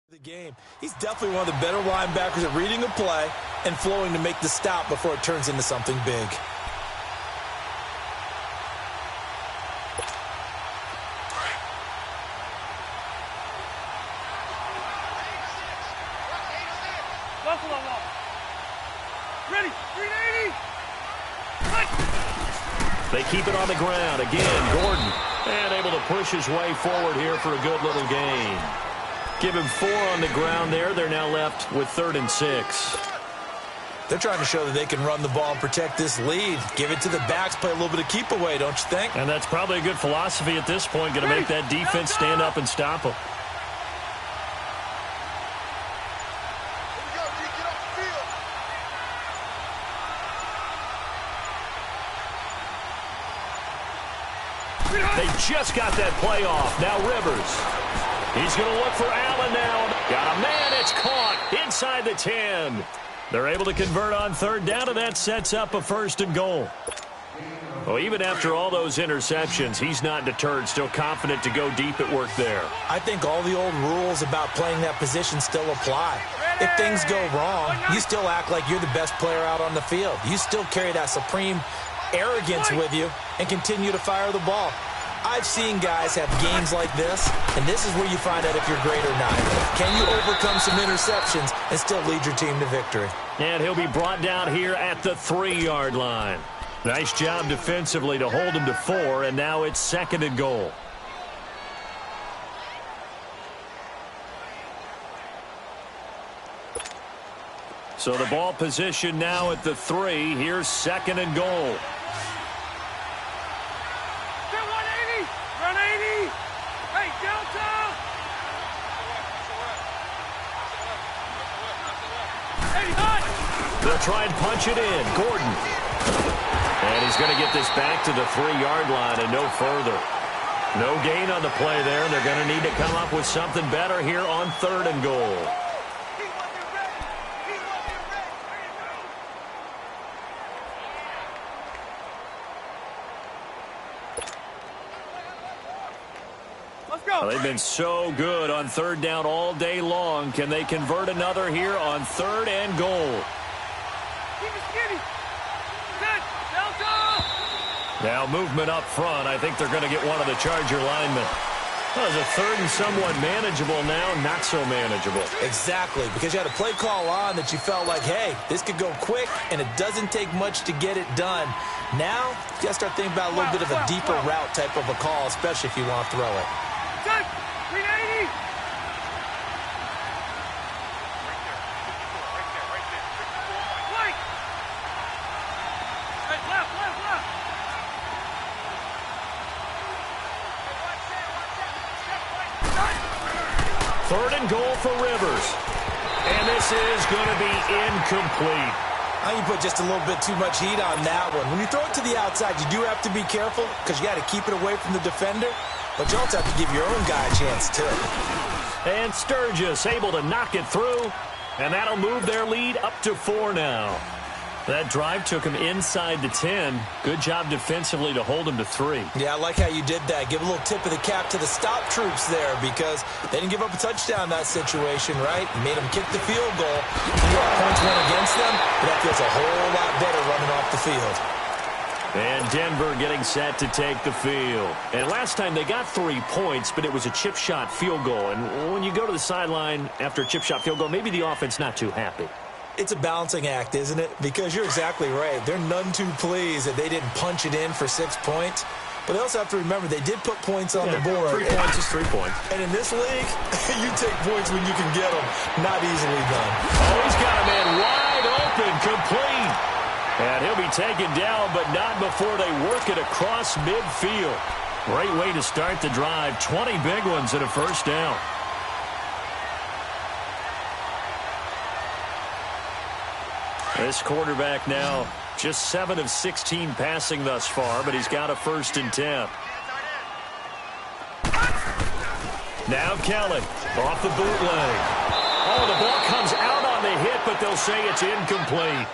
The game. He's definitely one of the better linebackers at reading a play and flowing to make the stop before it turns into something big. Buffalo wall. Ready, 380. They keep it on the ground. Again, Gordon. And able to push his way forward here for a good little gain. Give him 4 on the ground there. They're now left with 3rd and 6. They're trying to show that they can run the ball and protect this lead. Give it to the backs, play a little bit of keep away, don't you think? And that's probably a good philosophy at this point. Going to make that defense stand up and stop them. They just got that play off. Now Rivers. He's going to look for Allen now. Got a man. It's caught inside the 10. They're able to convert on 3rd down, and that sets up a 1st and goal. Well, even after all those interceptions, he's not deterred, still confident to go deep at work there. I think all the old rules about playing that position still apply. If things go wrong, you still act like you're the best player out on the field. You still carry that supreme arrogance with you and continue to fire the ball. I've seen guys have games like this, and this is where you find out if you're great or not. Can you overcome some interceptions and still lead your team to victory? And he'll be brought down here at the 3-yard line. Nice job defensively to hold him to 4, and now it's 2nd and goal. So the ball position now at the 3. Here's 2nd and goal. They'll try and punch it in. Gordon. And he's going to get this back to the 3-yard line and no further. No gain on the play there, and they're going to need to come up with something better here on 3rd and goal. Let's go. Well, they've been so good on 3rd down all day long. Can they convert another here on 3rd and goal? Keep it skinny. Good. Delta. Now movement up front. I think they're going to get one of the Charger linemen. Well, it's a 3rd and somewhat manageable now, not so manageable. Exactly, because you had a play call on that you felt like, hey, this could go quick, and it doesn't take much to get it done. Now, you got to start thinking about a little bit of a deeper route type of a call, especially if you want to throw it. Good. 380. Right. Hey, left. 3rd and goal for Rivers. And this is going to be incomplete. I think you put just a little bit too much heat on that one. When you throw it to the outside, you do have to be careful because you got to keep it away from the defender. But you also have to give your own guy a chance, too. And Sturgis able to knock it through. And that'll move their lead up to 4 now. That drive took him inside the 10. Good job defensively to hold him to 3. Yeah, I like how you did that. Give a little tip of the cap to the stop troops there because they didn't give up a touchdown in that situation, right? Made them kick the field goal. Points went against them, but that feels a whole lot better running off the field. And Denver getting set to take the field. And last time they got 3 points, but it was a chip shot field goal. And when you go to the sideline after a chip shot field goal, maybe the offense not too happy. It's a balancing act, isn't it? Because you're exactly right. They're none too pleased that they didn't punch it in for 6 points. But they also have to remember they did put points on the board. 3 points is 3 points. And in this league, you take points when you can get them. Not easily done. Oh, he's got a man wide open, complete. And he'll be taken down, but not before they work it across midfield. Great way to start the drive. 20 big ones and a 1st down. This quarterback now just 7 of 16 passing thus far, but he's got a 1st and 10. Now Kelly off the bootleg. Oh, the ball comes out on the hit, but they'll say it's incomplete.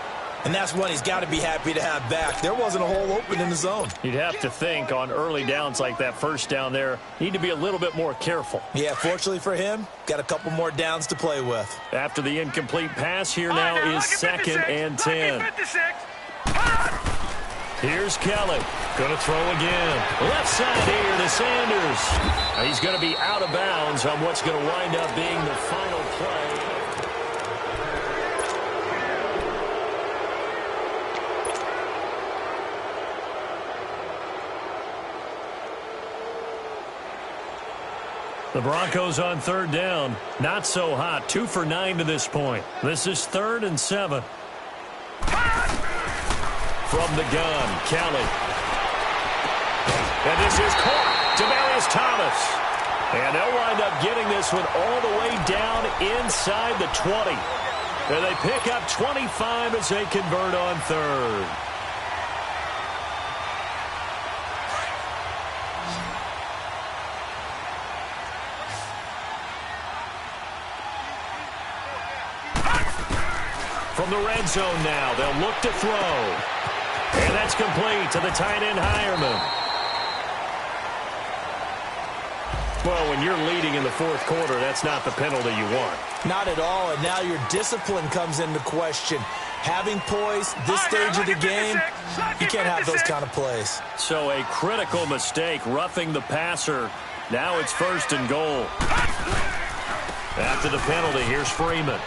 And that's one he's got to be happy to have back. There wasn't a hole open in the zone. You'd have to think on early downs like that first down there, need to be a little bit more careful. Yeah, fortunately for him, got a couple more downs to play with. After the incomplete pass, here now is 2nd and 10. Here's Kelly. Going to throw again. Left side here to Sanders. He's going to be out of bounds on what's going to wind up being the final play. The Broncos on 3rd down. Not so hot. 2 for 9 to this point. This is 3rd and 7. From the gun, Kelly. And this is caught. Demaryius Thomas. And they'll wind up getting this one all the way down inside the 20. And they pick up 25 as they convert on 3rd. From the red zone now, they'll look to throw. And that's complete to the tight end, Hireman. Well, when you're leading in the 4th quarter, that's not the penalty you want. Not at all, and now your discipline comes into question. Having poise, this stage of the game, you can't have those kind of plays. So a critical mistake, roughing the passer. Now it's 1st and goal. After the penalty, here's Freeman.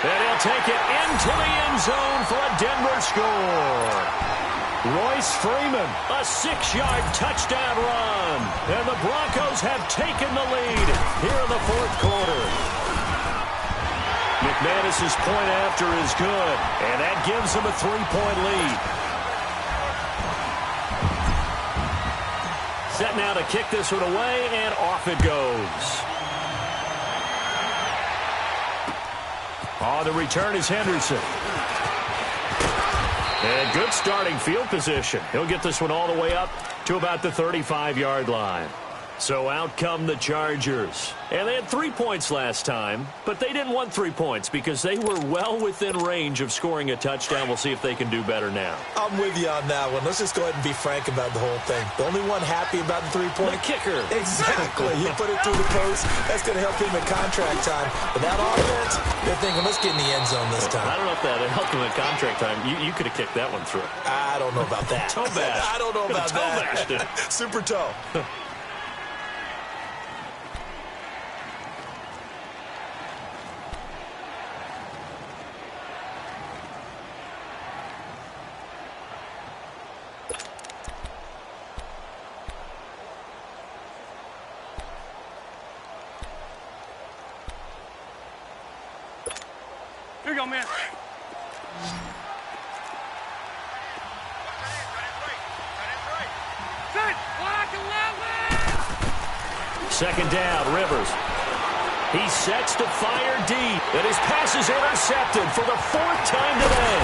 And he'll take it into the end zone for a Denver score. Royce Freeman, a 6-yard touchdown run. And the Broncos have taken the lead here in the 4th quarter. McManus's point after is good, and that gives them a 3-point lead. Set now to kick this one away, and off it goes. On the return is Henderson. And good starting field position. He'll get this one all the way up to about the 35-yard line. So out come the Chargers. And they had 3 points last time, but they didn't want 3 points because they were well within range of scoring a touchdown. We'll see if they can do better now. I'm with you on that one. Let's just go ahead and be frank about the whole thing. The only one happy about the 3-point. The kicker. Exactly. You put it through the post. That's going to help him at contract time. But that offense, they're thinking, let's get in the end zone this time. I don't know if that helped him at contract time. You could have kicked that one through. I don't know about that. Toe bash. I don't know about toe that. Bashed it. Super toe. Here you go, man. Second down, Rivers. He sets to fire deep, and his pass is intercepted for the 4th time today.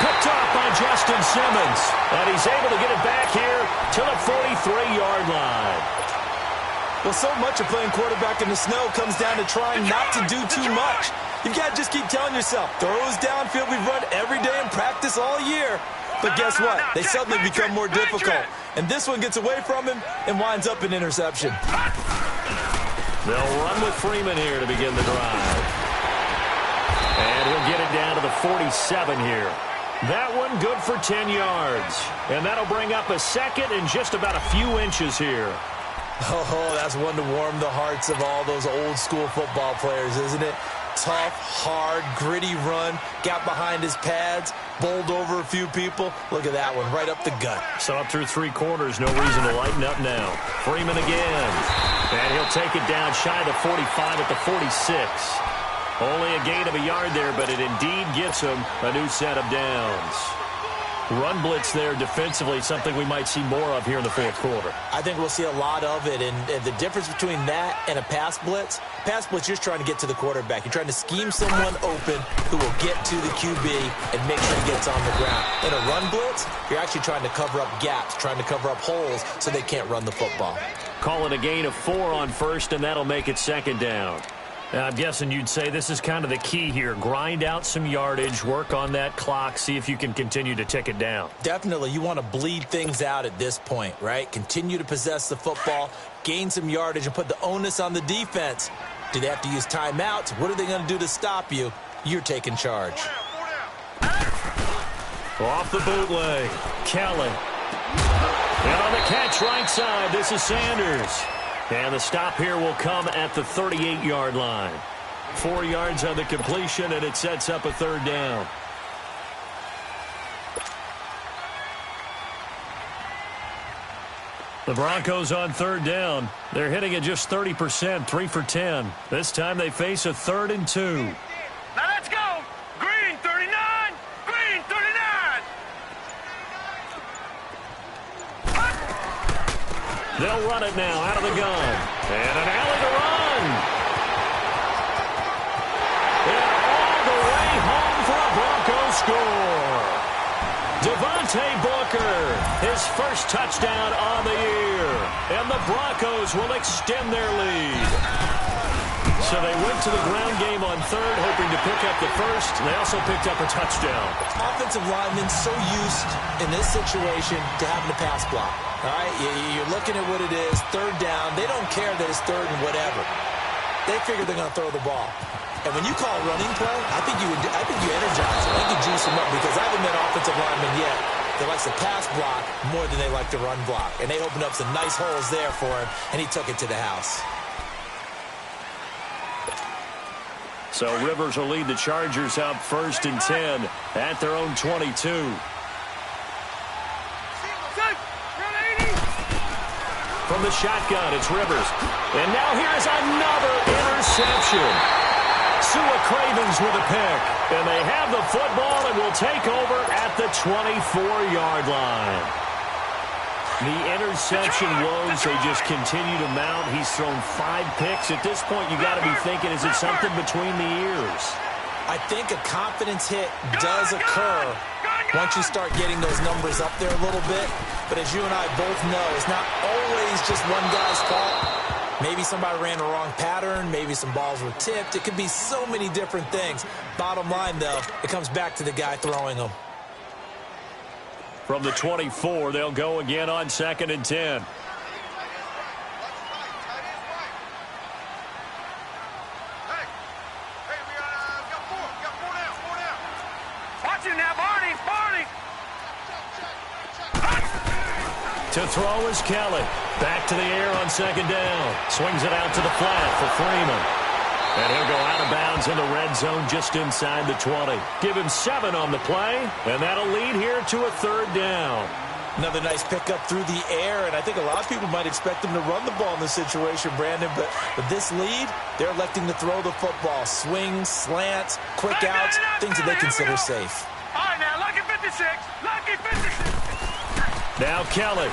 Picked off by Justin Simmons, and he's able to get it back here to the 43-yard line. Well, so much of playing quarterback in the snow comes down to trying not to do too much. You've got to just keep telling yourself, throws downfield we've run every day in practice all year. But guess what? They suddenly become more difficult. And this one gets away from him and winds up an interception. They'll run with Freeman here to begin the drive. And he'll get it down to the 47 here. That one good for 10 yards. And that'll bring up a 2nd and just about a few inches here. Oh, that's one to warm the hearts of all those old school football players, isn't it? Tough, hard, gritty run, got behind his pads, bowled over a few people. Look at that one, right up the gut. So up through 3 quarters, no reason to lighten up now. Freeman again. And he'll take it down shy of the 45 at the 46. Only a gain of a yard there, but it indeed gets him a new set of downs. Run blitz there defensively, something we might see more of here in the 4th quarter. I think we'll see a lot of it, and the difference between that and a pass blitz, you're just trying to get to the quarterback. You're trying to scheme someone open who will get to the QB and make sure he gets on the ground. In a run blitz, you're actually trying to cover up gaps, trying to cover up holes so they can't run the football. Call it a gain of 4 on 1st, and that'll make it 2nd down. I'm guessing you'd say this is kind of the key here. Grind out some yardage, work on that clock, see if you can continue to tick it down. Definitely. You want to bleed things out at this point, right? Continue to possess the football, gain some yardage, and put the onus on the defense. Do they have to use timeouts? What are they going to do to stop you? You're taking charge. Off the bootleg, Kelly. And on the catch right side, this is Sanders. And the stop here will come at the 38-yard line. 4 yards on the completion, and it sets up a third down. The Broncos on third down. They're hitting at just 30%, 3 for 10. This time they face a 3rd and 2. Now let's go. Green 39. Green 39. They'll run it now out of the gun. And an alley to run. And all the way home for a Broncos score. Devontae Booker, his first touchdown on the year. And the Broncos will extend their lead. So they went to the ground game on third, hoping to pick up the first. They also picked up a touchdown. Offensive linemen so used in this situation to having to pass block. All right, you're looking at what it is, third down. They don't care that it's third and whatever. They figure they're going to throw the ball. And when you call a running play, I think you energize them. I think you juice them up because I haven't met offensive linemen yet that likes to pass block more than they like to run block. And they opened up some nice holes there for him, and he took it to the house. So Rivers will lead the Chargers up 1st and 10 at their own 22. From the shotgun, it's Rivers. And now here's another interception. Sua Cravens with a pick. And they have the football and will take over at the 24-yard line. The interception woes, they just continue to mount. He's thrown 5 picks. At this point, you got to be thinking, is it something between the ears? I think a confidence hit does occur once you start getting those numbers up there a little bit. But as you and I both know, it's not always just one guy's fault. Maybe somebody ran the wrong pattern. Maybe some balls were tipped. It could be so many different things. Bottom line, though, it comes back to the guy throwing them. From the 24, they'll go again on 2nd and 10. To throw is Kelly. Back to the air on 2nd down. Swings it out to the flat for Freeman. And he'll go out of bounds in the red zone just inside the 20. Give him 7 on the play, and that'll lead here to a 3rd down. Another nice pickup through the air, and I think a lot of people might expect him to run the ball in this situation, Brandon, but with this lead, they're electing to throw the football. Swings, slants, quick outs, things that they consider safe. All right, now, lucky 56. Lucky 56. Now Kelly.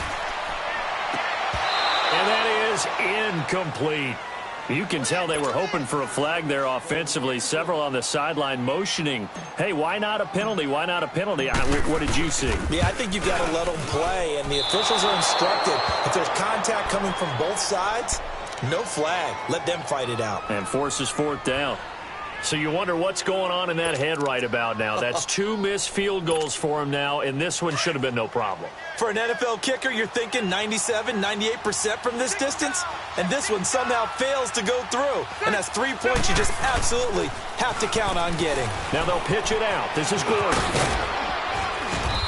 And that is incomplete. You can tell they were hoping for a flag there offensively. Several on the sideline motioning, hey, why not a penalty? Why not a penalty? What did you see? Yeah, I think you've got to let them play, and the officials are instructed. If there's contact coming from both sides, no flag. Let them fight it out. And forces 4th down. So you wonder what's going on in that head right about now. That's 2 missed field goals for him now, and this one should have been no problem. For an NFL kicker, you're thinking 97, 98% from this distance, and this one somehow fails to go through. And that's 3 points you just absolutely have to count on getting. Now they'll pitch it out. This is Gordon.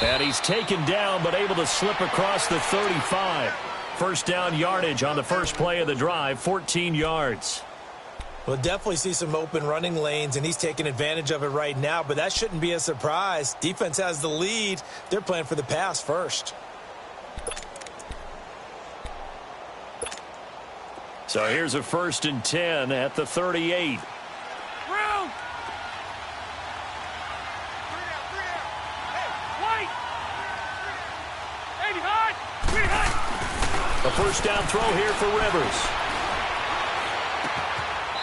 And he's taken down, but able to slip across the 35. First down yardage on the first play of the drive, 14 yards. We'll definitely see some open running lanes, and he's taking advantage of it right now, but that shouldn't be a surprise. Defense has the lead. They're playing for the pass first. So here's a 1st and 10 at the 38. Room. White. 85. A first down throw here for Rivers.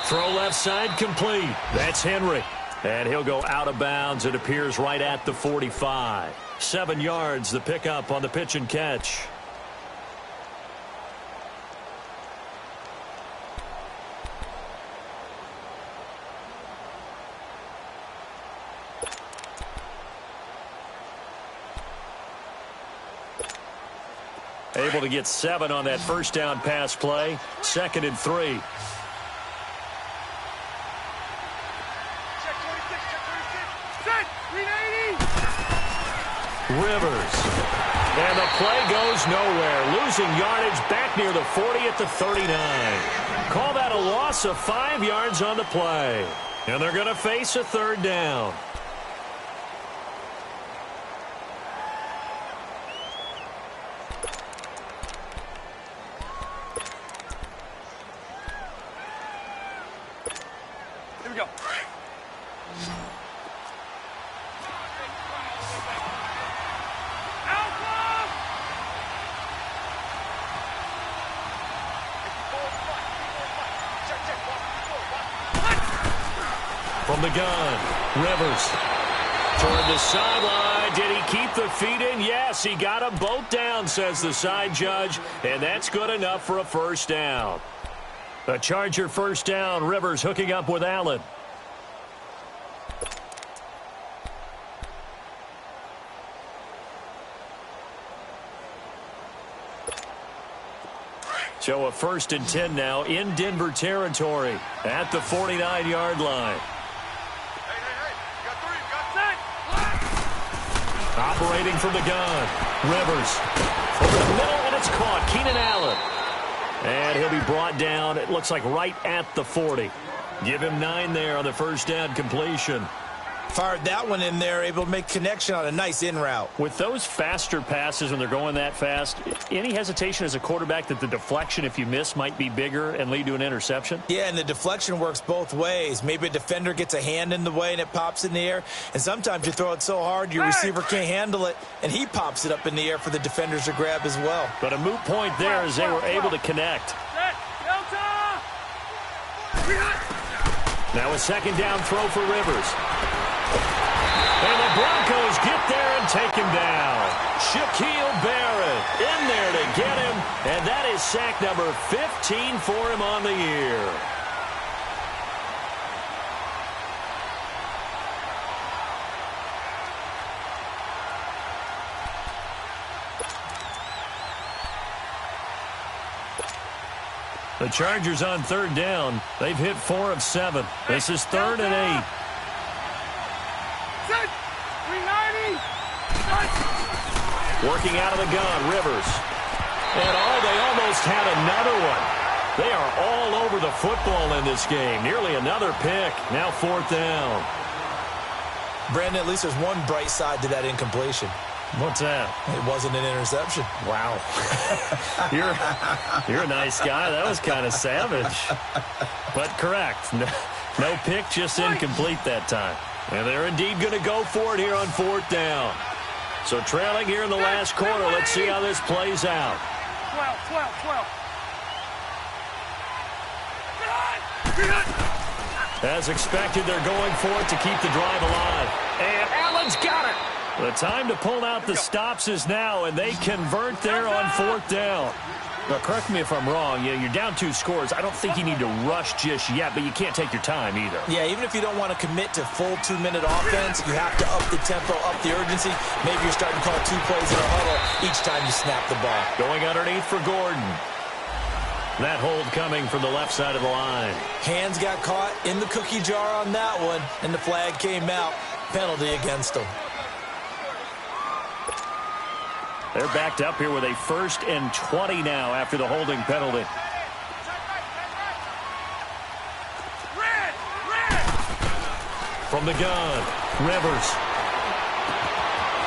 Throw left side complete. That's Henry. And he'll go out of bounds. It appears right at the 45. 7 yards, the pickup on the pitch and catch. Able to get 7 on that first down pass play. 2nd and 3. Check 26, check 26. Set, 380. Rivers. And the play goes nowhere. Losing yardage back near the 40 at the 39. Call that a loss of 5 yards on the play. And they're going to face a 3rd down. Here we go. From the gun, Rivers. Toward the sideline. Did he keep the feet in? Yes, he got them both down, says the side judge. And that's good enough for a 1st down. A Charger 1st down. Rivers hooking up with Allen. So a 1st and 10 now in Denver territory at the 49-yard line. Hey. Got 3, got set. Operating from the gun. Rivers. Over the middle, and it's caught. Keenan Allen. And he'll be brought down, it looks like right at the 40. Give him 9 there on the 1st down completion. Fired that one in there, able to make connection on a nice in route. With those faster passes when they're going that fast, any hesitation as a quarterback that the deflection, if you miss, might be bigger and lead to an interception? Yeah, and the deflection works both ways. Maybe a defender gets a hand in the way and it pops in the air. And sometimes you throw it so hard your receiver can't handle it, and he pops it up in the air for the defenders to grab as well. But a moot point there as they were able to connect. Set, Delta. Now a 2nd down throw for Rivers. And the Broncos get there and take him down. Shaquille Barrett in there to get him. And that is sack number 15 for him on the year. The Chargers on 3rd down. They've hit 4 of 7. This is 3rd and 8. Set, 390. Working out of the gun, Rivers. And they almost had another one. They are all over the football in this game. Nearly another pick. Now 4th down. Brandon, at least there's one bright side to that incompletion. What's that? It wasn't an interception. Wow. You're a nice guy. That was kind of savage. But correct. No pick, just incomplete that time. And they're indeed going to go for it here on 4th down. So trailing here in the last quarter. Let's see how this plays out. 12. As expected, they're going for it to keep the drive alive. And Allen's got it. The time to pull out the stops is now, and they convert there on 4th down. Now, correct me if I'm wrong. You're down 2 scores. I don't think you need to rush just yet, but you can't take your time either. Yeah, even if you don't want to commit to full 2-minute offense, you have to up the tempo, up the urgency. Maybe you're starting to call 2 plays in a huddle each time you snap the ball. Going underneath for Gordon. That hold coming from the left side of the line. Hands got caught in the cookie jar on that one, and the flag came out. Penalty against them. They're backed up here with a 1st and 20 now after the holding penalty. Red. From the gun, Rivers.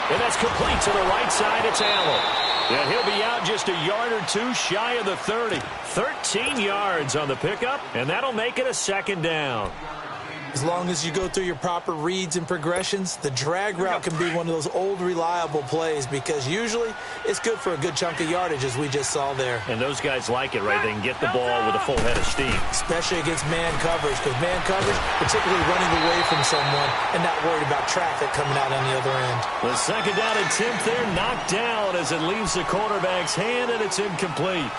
And that's complete to the right side. It's Allen. And he'll be out just a yard or 2 shy of the 30. 13 yards on the pickup, and that'll make it a 2nd down. As long as you go through your proper reads and progressions, the drag route can be one of those old reliable plays because usually it's good for a good chunk of yardage as we just saw there. And those guys like it, right? They can get the ball with a full head of steam. Especially against man coverage, because man coverage, particularly running away from someone and not worried about traffic coming out on the other end. The 2nd down and 10th there, knocked down as it leaves the quarterback's hand, and it's incomplete.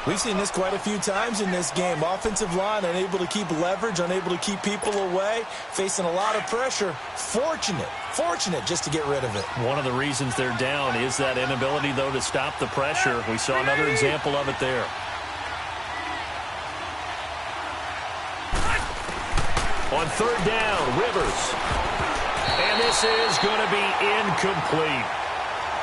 We've seen this quite a few times in this game. Offensive line unable to keep leverage, unable to keep people away, facing a lot of pressure. Fortunate just to get rid of it. One of the reasons they're down is that inability, though, to stop the pressure. We saw another example of it there. On third down, Rivers. And this is going to be incomplete.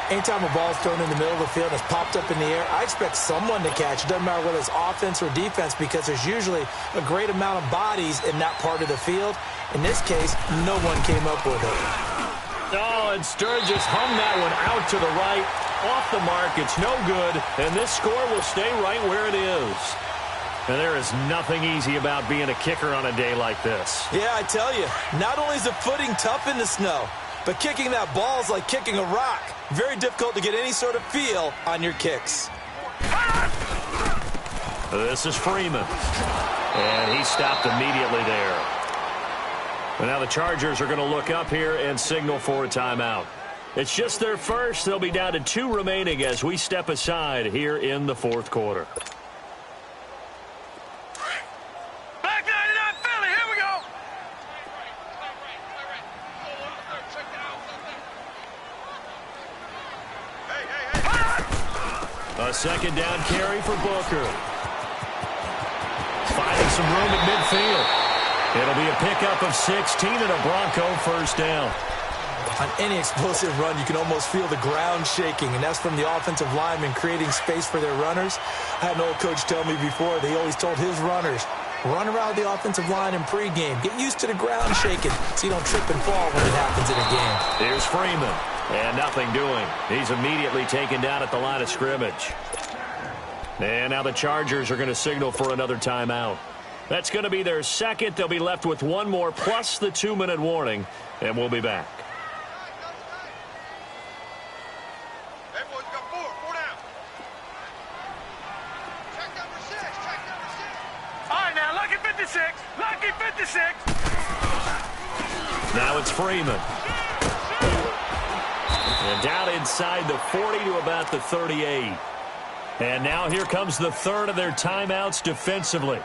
Anytime a ball is thrown in the middle of the field and it's popped up in the air, I expect someone to catch. It doesn't matter whether it's offense or defense, because there's usually a great amount of bodies in that part of the field. In this case, no one came up with it. Oh, and Sturgis hung that one out to the right, off the mark. It's no good, and this score will stay right where it is. And there is nothing easy about being a kicker on a day like this. Yeah, I tell you, not only is the footing tough in the snow, but kicking that ball is like kicking a rock. Very difficult to get any sort of feel on your kicks. This is Freeman. And he stopped immediately there. And now the Chargers are going to look up here and signal for a timeout. It's just their first. They'll be down to 2 remaining as we step aside here in the fourth quarter. Black 99 Philly, here we go. A second down carry for Booker. Finding some room at midfield. It'll be a pickup of 16 and a Bronco first down. On any explosive run, you can almost feel the ground shaking, and that's from the offensive linemen creating space for their runners. I had an old coach tell me before, they always told his runners, run around the offensive line in pregame. Get used to the ground shaking so you don't trip and fall when it happens in a game. Here's Freeman, and nothing doing. He's immediately taken down at the line of scrimmage. And now the Chargers are going to signal for another timeout. That's going to be their second. They'll be left with one more plus the 2-minute warning, and we'll be back. Hey, boys, got four down. Check number 6, check number 6. All right, now, lucky 56. Lucky 56. Now it's Freeman. And down inside the 40 to about the 38. And now here comes the third of their timeouts defensively.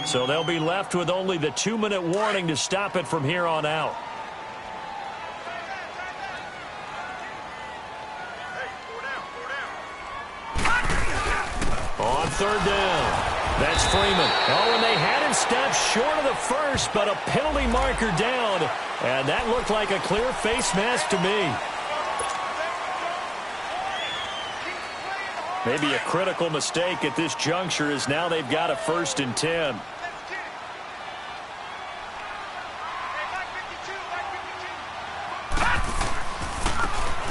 So they'll be left with only the 2-minute warning to stop it from here on out. Hey, four down. On third down, that's Freeman. Oh, and they had him stopped short of the first, but a penalty marker down. And that looked like a clear face mask to me. Maybe a critical mistake at this juncture as now they've got a 1st and 10.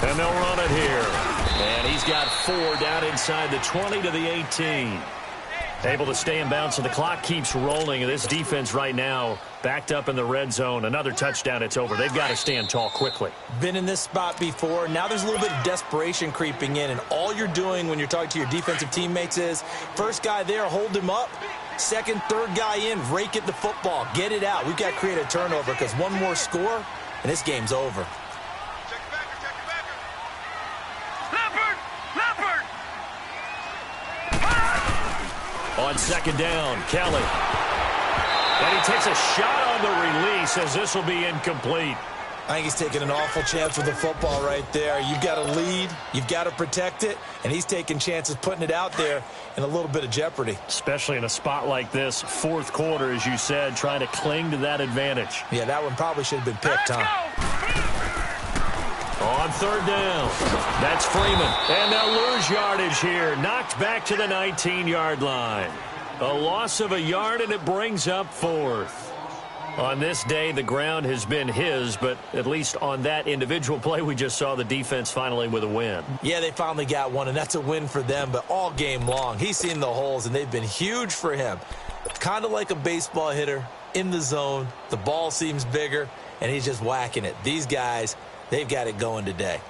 And they'll run it here. And he's got 4 down inside the 20 to the 18. Able to stay in bounds, so the clock keeps rolling. And this defense right now backed up in the red zone. Another touchdown, it's over. They've got to stand tall quickly. Been in this spot before. Now there's a little bit of desperation creeping in. And all you're doing when you're talking to your defensive teammates is, first guy there, hold him up. Second, third guy in, rake at the football. Get it out. We've got to create a turnover because one more score, and this game's over. Check your backer, check your backer. Leopard! On second down, Kelly. And he takes a shot on the release as this will be incomplete. I think he's taking an awful chance with the football right there. You've got to lead, you've got to protect it, and he's taking chances putting it out there in a little bit of jeopardy. Especially in a spot like this, fourth quarter, as you said, trying to cling to that advantage. Yeah, that one probably should have been picked, huh? On third down, that's Freeman. And they'll lose yardage here. Knocked back to the 19-yard line. A loss of a yard, and it brings up 4th. On this day, the ground has been his, but at least on that individual play, we just saw the defense finally with a win. Yeah, they finally got one, and that's a win for them, but all game long, he's seen the holes, and they've been huge for him. Kind of like a baseball hitter in the zone. The ball seems bigger, and he's just whacking it. These guys, they've got it going today.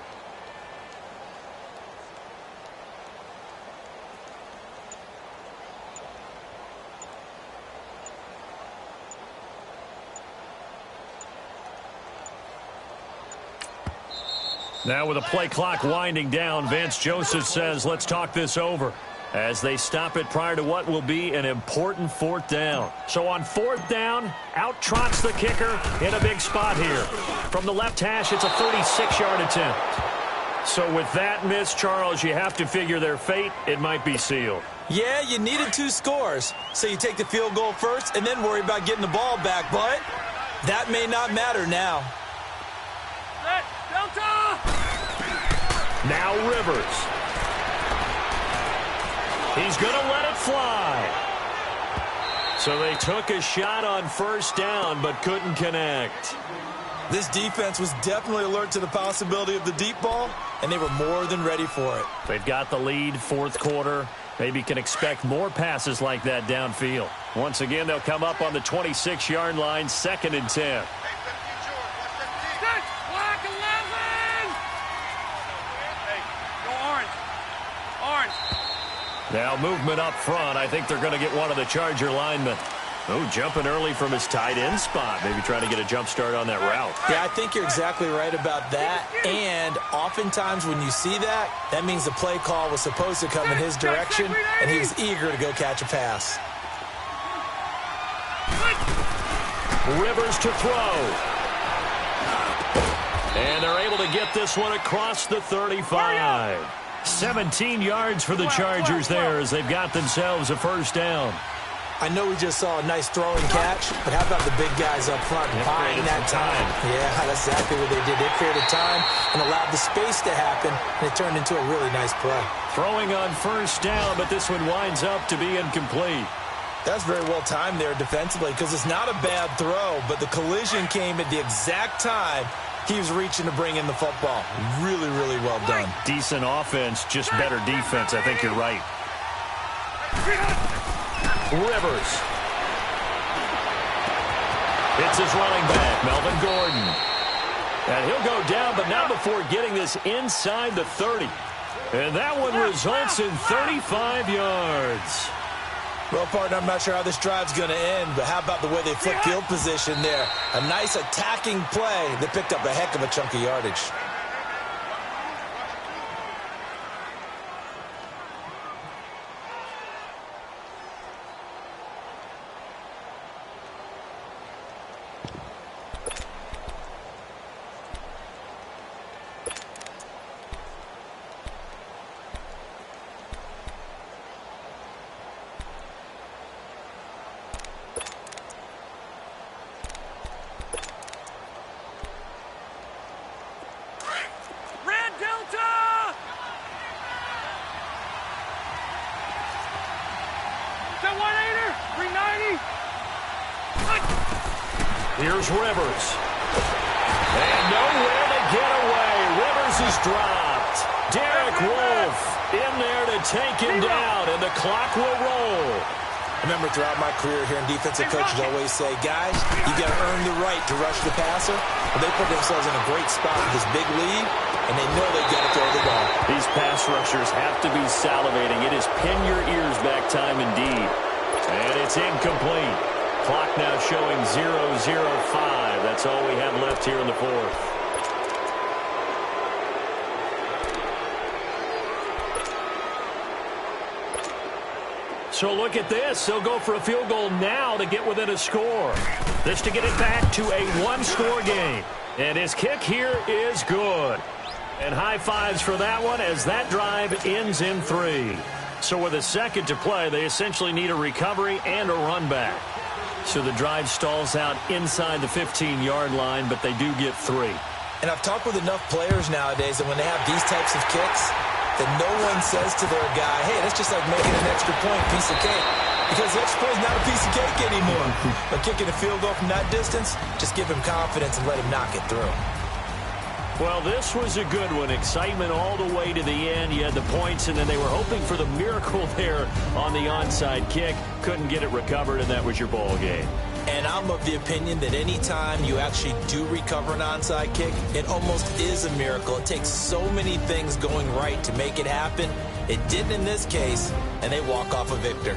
Now with the play clock winding down, Vance Joseph says, let's talk this over. as they stop it prior to what will be an important fourth down. So on fourth down, out trots the kicker in a big spot here. From the left hash, it's a 36-yard attempt. So with that miss, Charles, you have to figure their fate. It might be sealed. Yeah, you needed 2 scores. So you take the field goal first and then worry about getting the ball back. But that may not matter now. Delta! Now Rivers. He's going to let it fly. So they took a shot on first down but couldn't connect. This defense was definitely alert to the possibility of the deep ball, and they were more than ready for it. They've got the lead, fourth quarter. Maybe can expect more passes like that downfield. Once again, they'll come up on the 26-yard line, 2nd and 10. Black 11! Hey, go orange. Orange. Now movement up front. I think they're going to get one of the Charger linemen. Oh, jumping early from his tight end spot. Maybe trying to get a jump start on that route. Yeah, I think you're exactly right about that. And oftentimes when you see that, that means the play call was supposed to come in his direction, and he was eager to go catch a pass. Rivers to throw. And they're able to get this one across the 35. 17 yards for the Chargers there as they've got themselves a first down. I know we just saw a nice throwing catch, but how about the big guys up front buying that time? Yeah, that's exactly what they did. They created time and allowed the space to happen, and it turned into a really nice play. Throwing on first down, but this one winds up to be incomplete. That's very well timed there defensively because it's not a bad throw, but the collision came at the exact time he was reaching to bring in the football. Really, really well done. Decent offense, just better defense. I think you're right. Rivers. It's his running back, Melvin Gordon. And he'll go down, but not before getting this inside the 30. And that one results in 35 yards. Well, partner, I'm not sure how this drive's going to end, but how about the way they flip field position there? A nice attacking play that picked up a heck of a chunk of yardage. Here's Rivers. And nowhere to get away. Rivers is dropped. Derek Wolfe in there to take him down, and the clock will roll. I remember throughout my career here in defensive coaches always say, guys, you got to earn the right to rush the passer. But they put themselves in a great spot with this big lead, and they know they got to throw the ball. These pass rushers have to be salivating. It is pin your ears back time indeed. And it's incomplete. Clock now showing 0-0-5. That's all we have left here in the fourth. So look at this. They'll go for a field goal now to get within a score. This to get it back to a one-score game. And his kick here is good. And high fives for that one as that drive ends in 3. So with a second to play, they essentially need a recovery and a run back. So the drive stalls out inside the 15-yard line, but they do get 3. And I've talked with enough players nowadays that when they have these types of kicks, that no one says to their guy, hey, that's just like making an extra point, piece of cake. Because the extra point is not a piece of cake anymore. But kicking a field goal from that distance, just give him confidence and let him knock it through. Well, this was a good one. Excitement all the way to the end. You had the points, and then they were hoping for the miracle there on the onside kick. Couldn't get it recovered, and that was your ball game. And I'm of the opinion that any time you actually do recover an onside kick, it almost is a miracle. It takes so many things going right to make it happen. It didn't in this case, and they walk off a victor.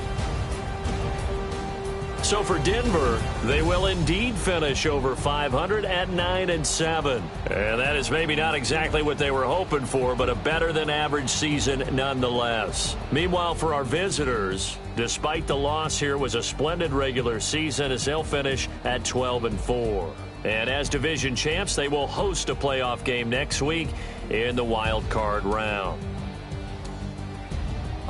So for Denver, they will indeed finish over 500 at 9-7. And that is maybe not exactly what they were hoping for, but a better than average season nonetheless. Meanwhile, for our visitors, despite the loss here, was a splendid regular season as they'll finish at 12-4. And as division champs, they will host a playoff game next week in the wild card round.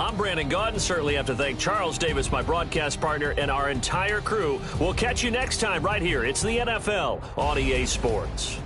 I'm Brandon Gaudin. Certainly have to thank Charles Davis, my broadcast partner, and our entire crew. We'll catch you next time right here. It's the NFL on EA Sports.